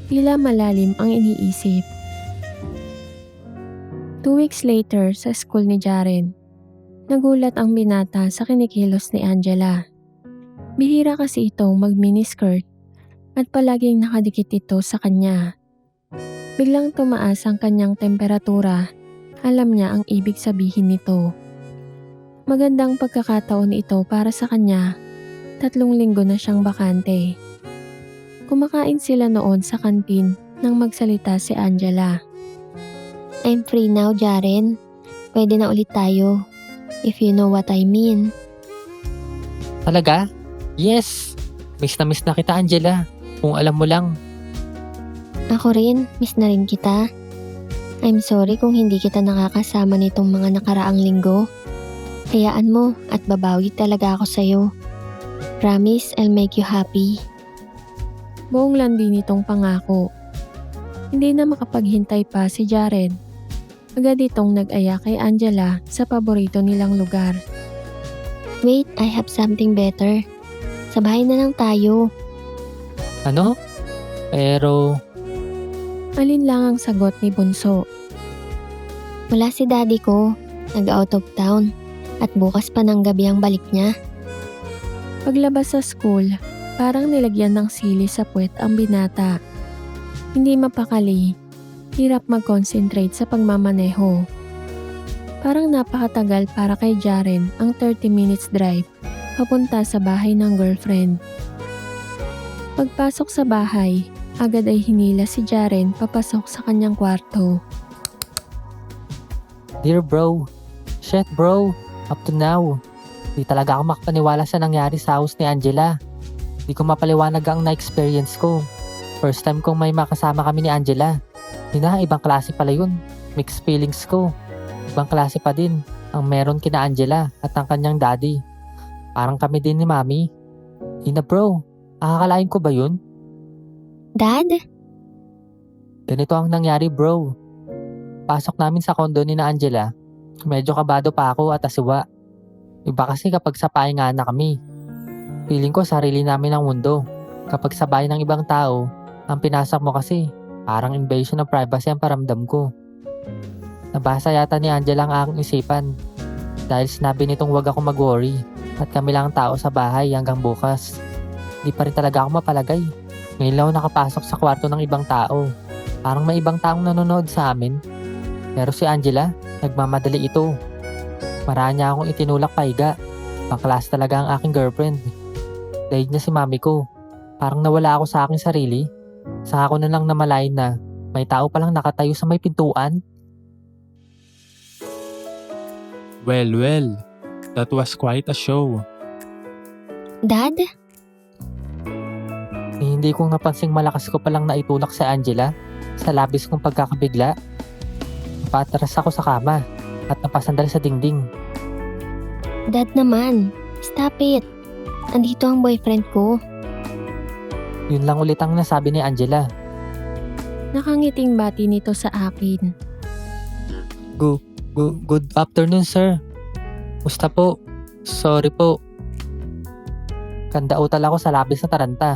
Tila malalim ang iniisip. 2 weeks later sa school ni Jaren, nagulat ang binata sa kinikilos ni Angela. Bihira kasi itong mag-miniskirt at palaging nakadikit ito sa kanya. Biglang tumaas ang kanyang temperatura. Alam niya ang ibig sabihin nito. Magandang pagkakataon ito para sa kanya. 3 linggo na siyang bakante. Kumakain sila noon sa kantin nang magsalita si Angela.
I'm free now, Jaren. Pwede na ulit tayo. If you know what I mean.
Talaga? Yes! Miss na kita, Angela. Kung alam mo lang.
Ako rin, miss na rin kita. I'm sorry kung hindi kita nakakasama nitong mga nakaraang linggo. Hayaan mo at babawi talaga ako sa'yo. Promise, I'll make you happy.
Buong landi nitong pangako. Hindi na makapaghintay pa si Jaren. Agad itong nag-aya kay Angela sa paborito nilang lugar.
Wait, I have something better. Sa bahay na lang tayo.
Ano? Pero...
Alin lang ang sagot ni Bunso.
Wala si daddy ko. Nag-out of town. At bukas pa ng gabi ang balik niya.
Paglabas sa school, parang nilagyan ng sili sa puwet ang binata. Hindi mapakali, hirap mag-concentrate sa pagmamaneho. Parang napakatagal para kay Jaren ang 30 minutes drive papunta sa bahay ng girlfriend. Pagpasok sa bahay, agad ay hinila si Jaren papasok sa kanyang kwarto.
Dear bro. Shit bro. Up to now. Di talaga ako makapaniwala sa nangyari sa house ni Angela. Di ko mapaliwanag ang na-experience ko. First time kong may makasama kami ni Angela. Ibang klase pala yun. Mixed feelings ko. Ibang klase pa din ang meron kina Angela at ang kanyang daddy. Parang kami din ni Mami. Bro, akakalain ko ba yun?
Dad?
Ganito ang nangyari bro. Pasok namin sa condo ni na Angela. Medyo kabado pa ako at asiwa. Iba kasi kapag sa pahinga na kami. Feeling ko sarili namin ang mundo. Kapag sa bahay ng ibang tao, ang pinasok mo kasi parang invasion of privacy ang paramdam ko. Nabasa yata ni Angela ang aking isipan. Dahil sinabi nitong wag ako mag-worry at kami lang ang tao sa bahay hanggang bukas. Di pa rin talaga ako mapalagay. Ngayon lang ako nakapasok sa kwarto ng ibang tao. Parang may ibang taong nanonood sa amin. Pero si Angela, nagmamadali ito. Maraan niya akong itinulak paiga. Pangklas talaga ang aking girlfriend. Dahil niya si mami ko. Parang nawala ako sa aking sarili. Saka ko na lang namalayan na may tao palang nakatayo sa may pintuan.
Well, that was quite a show.
Dad?
Hindi kong napansing malakas ko palang naitulak sa Angela sa labis kong pagkakabigla. Napatras ako sa kama at napasandal sa dingding.
Dad naman. Stop it. Andito ang boyfriend ko.
Yun lang ulit ang nasabi ni Angela.
Nakangiting bati nito sa akin.
Good afternoon sir. Musta po? Sorry po. Kandautal ako sa labis na taranta.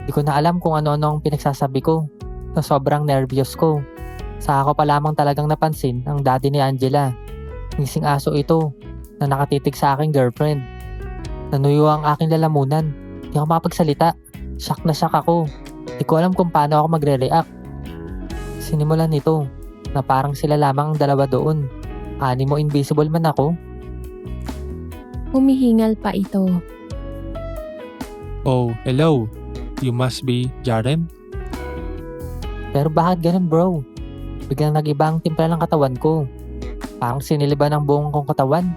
Di ko na alam kung ano-ano ang pinagsasabi ko. Sa sobrang nervyos ko. Saka ko pa lamang talagang napansin ang daddy ni Angela. Ngising aso ito na nakatitig sa aking girlfriend. Nanuyo ang aking lalamunan. Di ako makapagsalita. Shock na shock ako. Di ko alam kung paano ako magre-react. Sinimulan nito na parang sila lamang ang dalawa doon. Ani mo invisible man ako.
Humihingal pa ito.
Oh, hello. You must be Jaren?
Pero bakit ganun bro? Biglang nag-iba ang timpla ng katawan ko. Parang siniliban ang buong kong katawan.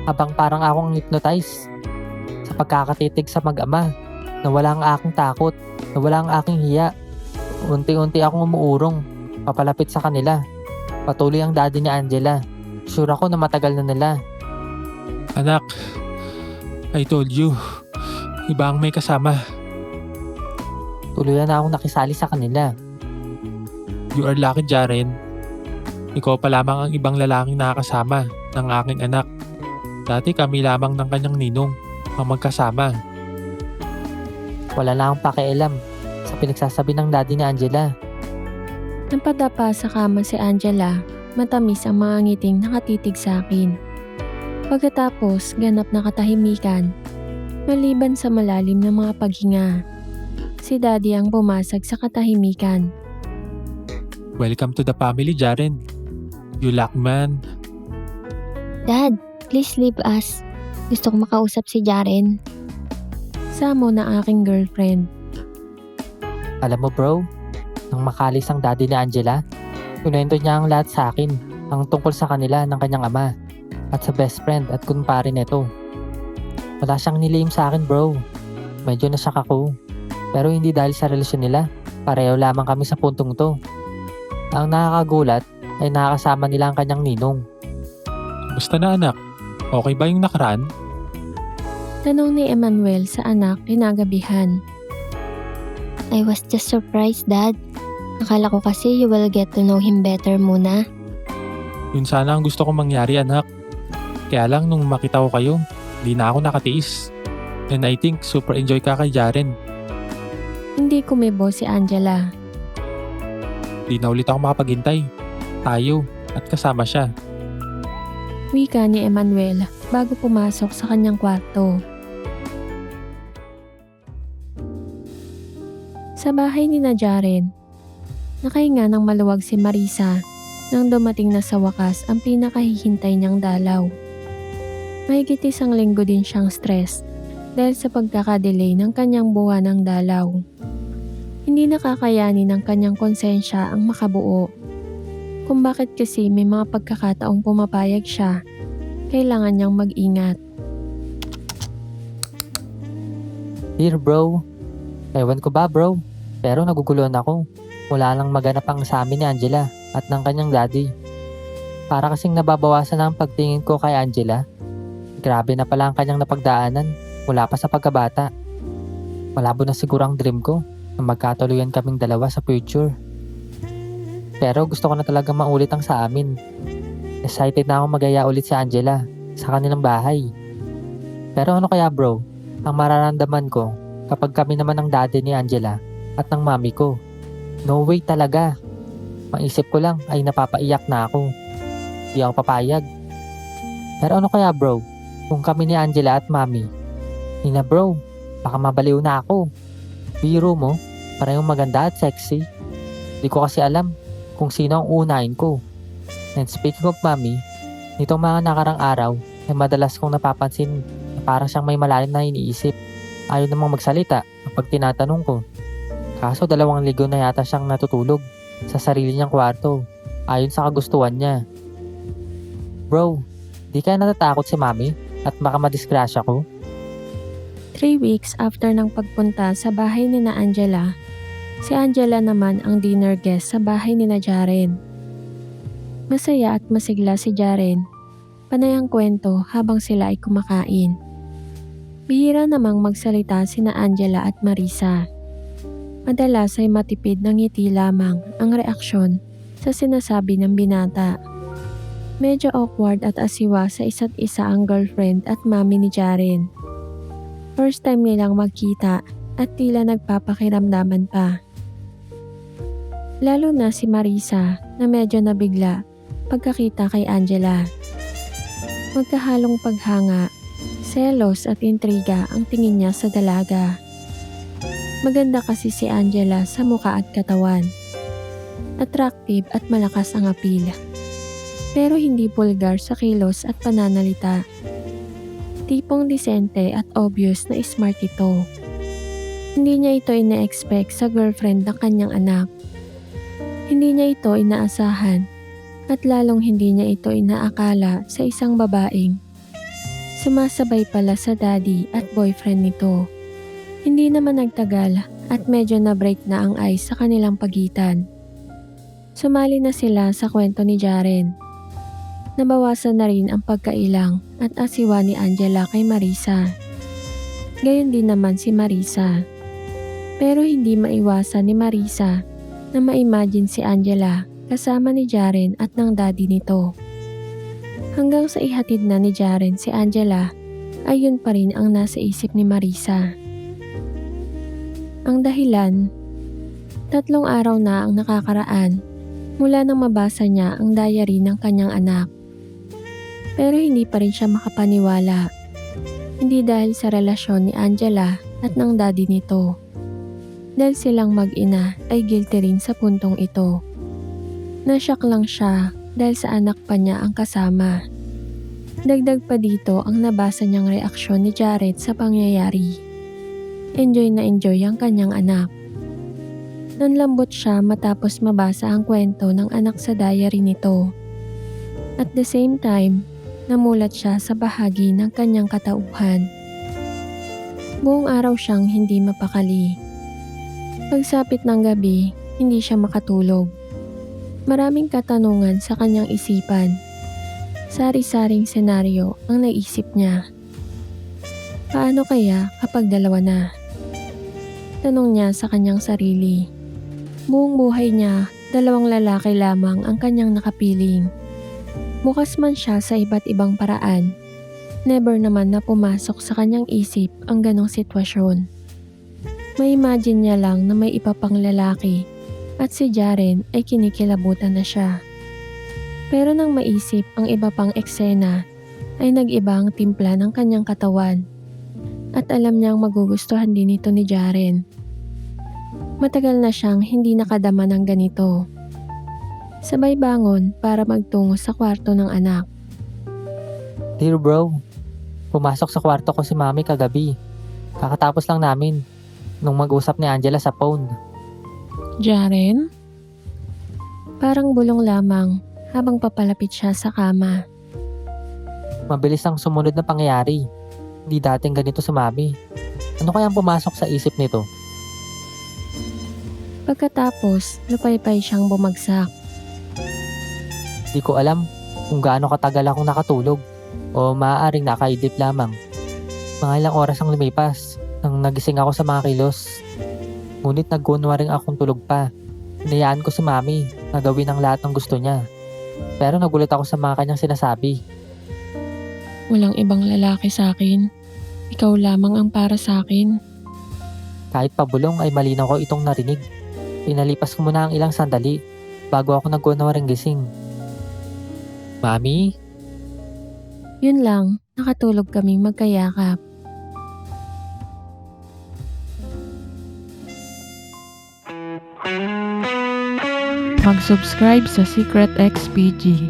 Habang parang akong hypnotized. Sa pagkakatitig sa mag-ama. Nawala ang aking takot. Nawala ang aking hiya. Unti-unti akong umuurong. Papalapit sa kanila. Patuloy ang daddy ni Angela. Sure ako na matagal na nila.
Anak, I told you. Iba ang may kasama.
Tuluyan na akong nakisali sa kanila.
You are lucky, Jaren. Ikaw pa lamang ang ibang lalaking nakakasama ng aking anak. Dati kami lamang ng kanyang ninong ang magkasama.
Wala na akong pakialam sa pinagsasabi ng daddy ni Angela.
Napadapa sa kama si Angela, matamis ang mga ngiting nakatitig sa akin. Pagkatapos, ganap na katahimikan. Maliban sa malalim na mga paghinga, si Daddy ang bumasag sa katahimikan.
Welcome to the family, Jaren. You luck man.
Dad, please leave us. Gusto ko makausap si Jaren.
Samo na aking girlfriend.
Alam mo bro, nang makalis ang daddy ni Angela, kunento niya ang lahat sa akin, ang tungkol sa kanila ng kanyang ama, at sa best friend at kumpare neto. Wala siyang nilihim sa akin bro. Medyo nasyak ako. Pero hindi dahil sa relasyon nila. Pareho lamang kami sa puntong to. Ang nakakagulat ay nakakasama nila ang kanyang ninong.
Basta na anak, okay ba yung nakaraan?
Tanong ni Emmanuel sa anak kinagabihan.
I was just surprised, Dad. Akala ko kasi you will get to know him better muna.
Yun sana ang gusto kong mangyari anak. Kaya lang nung makita ko kayo, di na ako nakatiis. And I think super enjoy ka kay Jaren.
Hindi kumibo si Angela.
Di na ulit ako makapaghintay. Tayo at kasama siya.
Wika ni Emmanuel bago pumasok sa kanyang kwarto. Sa bahay ni na Jaren, nakahinga ng maluwag si Marisa nang dumating na sa wakas ang pinakahihintay niyang dalaw. Mahigit isang linggo din siyang stress dahil sa pagkakadelay ng kanyang buwanang dalaw. Hindi nakakayanin ng kanyang konsensya ang makabuo. Kung bakit kasi may mga pagkakataong pumapayag siya, kailangan niyang mag-ingat.
Dear bro, ewan ko ba bro, pero naguguluhan ako. Wala lang maganap ang sa amin ni Angela at ng kanyang daddy. Para kasing nababawasan ang pagtingin ko kay Angela. Grabe na pala ang kanyang napagdaanan mula pa sa pagkabata. Malabo na siguro ang dream ko na magkatuluyan kaming dalawa sa future. Pero gusto ko na talaga maulit ang sa amin. Excited na ako magaya ulit si Angela sa kanilang bahay. Pero ano kaya bro, ang mararamdaman ko kapag kami naman ng daddy ni Angela at ng mami ko? No way talaga. Maisip ko lang ay napapaiyak na ako. Di ako papayag. Pero ano kaya bro, kung kami ni Angela at mami? Nina bro, baka mabaliw na ako. Biro mo, parehong maganda at sexy. Di ko kasi alam kung sino ang unahin ko. And speaking of mami, nitong mga nakarang araw ay madalas kong napapansin na parang siyang may malalim na iniisip. Ayaw namang magsalita kapag tinatanong ko. Kaso 2 linggo na yata siyang natutulog sa sarili niyang kwarto ayon sa kagustuhan niya. Bro, di kaya natatakot si mami at baka madisgrasya ko?
3 weeks after ng pagpunta sa bahay ni na Angela, si Angela naman ang dinner guest sa bahay ni na Jaren. Masaya at masigla si Jaren. Panay ang kwento habang sila ay kumakain. Bihira namang magsalita sina Angela at Marisa. Madalas ay matipid ng ngiti lamang ang reaksyon sa sinasabi ng binata. Medyo awkward at asiwa sa isa't isa ang girlfriend at mami ni Jaren. First time nilang magkita at tila nagpapakiramdaman pa. Lalo na si Marisa na medyo nabigla pagkakita kay Angela. Magkahalong paghanga, selos at intriga ang tingin niya sa dalaga. Maganda kasi si Angela sa muka at katawan. Attractive at malakas ang appeal. Pero hindi vulgar sa kilos at pananalita. Tipong disente at obvious na smart ito. Hindi niya ito ina-expect sa girlfriend ng kanyang anak. Hindi niya ito inaasahan at lalong hindi niya ito inaakala sa isang babaeng sumasabay pala sa daddy at boyfriend nito. Hindi naman nagtagal at medyo na-break na ang ice sa kanilang pagitan. Sumali na sila sa kwento ni Jaren. Nabawasan na rin ang pagkailang at asiwa ni Angela kay Marisa. Gayon din naman si Marisa. Pero hindi maiwasan ni Marisa na ma-imagine si Angela kasama ni Jaren at ng daddy nito. Hanggang sa ihatid na ni Jaren si Angela, ay yun pa rin ang nasa isip ni Marisa. Ang dahilan, 3 araw na ang nakakaraan mula nang mabasa niya ang diary ng kanyang anak. Pero hindi pa rin siya makapaniwala. Hindi dahil sa relasyon ni Angela at ng daddy nito. Dahil silang mag-ina ay guilty rin sa puntong ito. Nashock lang siya dahil sa anak pa niya ang kasama. Dagdag pa dito ang nabasa niyang reaksyon ni Jared sa pangyayari. Enjoy na enjoy ang kanyang anak. Nanlambot siya matapos mabasa ang kwento ng anak sa diary nito. At the same time, namulat siya sa bahagi ng kanyang katauhan. Buong araw siyang hindi mapakali. Pagsapit ng gabi, hindi siya makatulog. Maraming katanungan sa kanyang isipan. Sari-saring senaryo ang naisip niya. Paano kaya kapag dalawa na? Tanong niya sa kanyang sarili. Buong buhay niya, 2 lalaki lamang ang kanyang nakapiling. Bukas man siya sa iba't ibang paraan, never naman na pumasok sa kanyang isip ang ganong sitwasyon. May imagine niya lang na may iba pang lalaki at si Jaren ay kinikilabutan na siya. Pero nang maisip ang iba pang eksena, ay nag-iba ang timpla ng kanyang katawan. At alam niyang magugustuhan din ito ni Jaren. Matagal na siyang hindi nakadama ng ganito. Sabay bangon para magtungo sa kwarto ng anak.
Dear bro, pumasok sa kwarto ko si mami kagabi. Kakatapos lang namin nung mag-usap ni Angela sa phone.
Jaren? Parang bulong lamang habang papalapit siya sa kama.
Mabilis ang sumunod na pangyayari. Hindi dating ganito si mami. Ano kayang pumasok sa isip nito?
Pagkatapos, lupay-pay siyang bumagsak.
Di ko alam kung gaano katagal akong nakatulog o maaaring nakaidlip lamang. Mga ilang oras ang lumipas nang nagising ako sa mga kilos. Ngunit nagkunwaring akong tulog pa. Hinayaan ko si mami na gawin ang lahat ng gusto niya. Pero nagulat ako sa mga kanyang sinasabi.
Walang ibang lalaki sa akin. Ikaw lamang ang para sa akin.
Kahit pabulong ay malinaw ko itong narinig. Pinalipas ko muna ang ilang sandali bago ako nagkunwaring gising. Mami?
Yun lang, nakatulog kaming magkayakap. Mag-subscribe sa Secret XPG.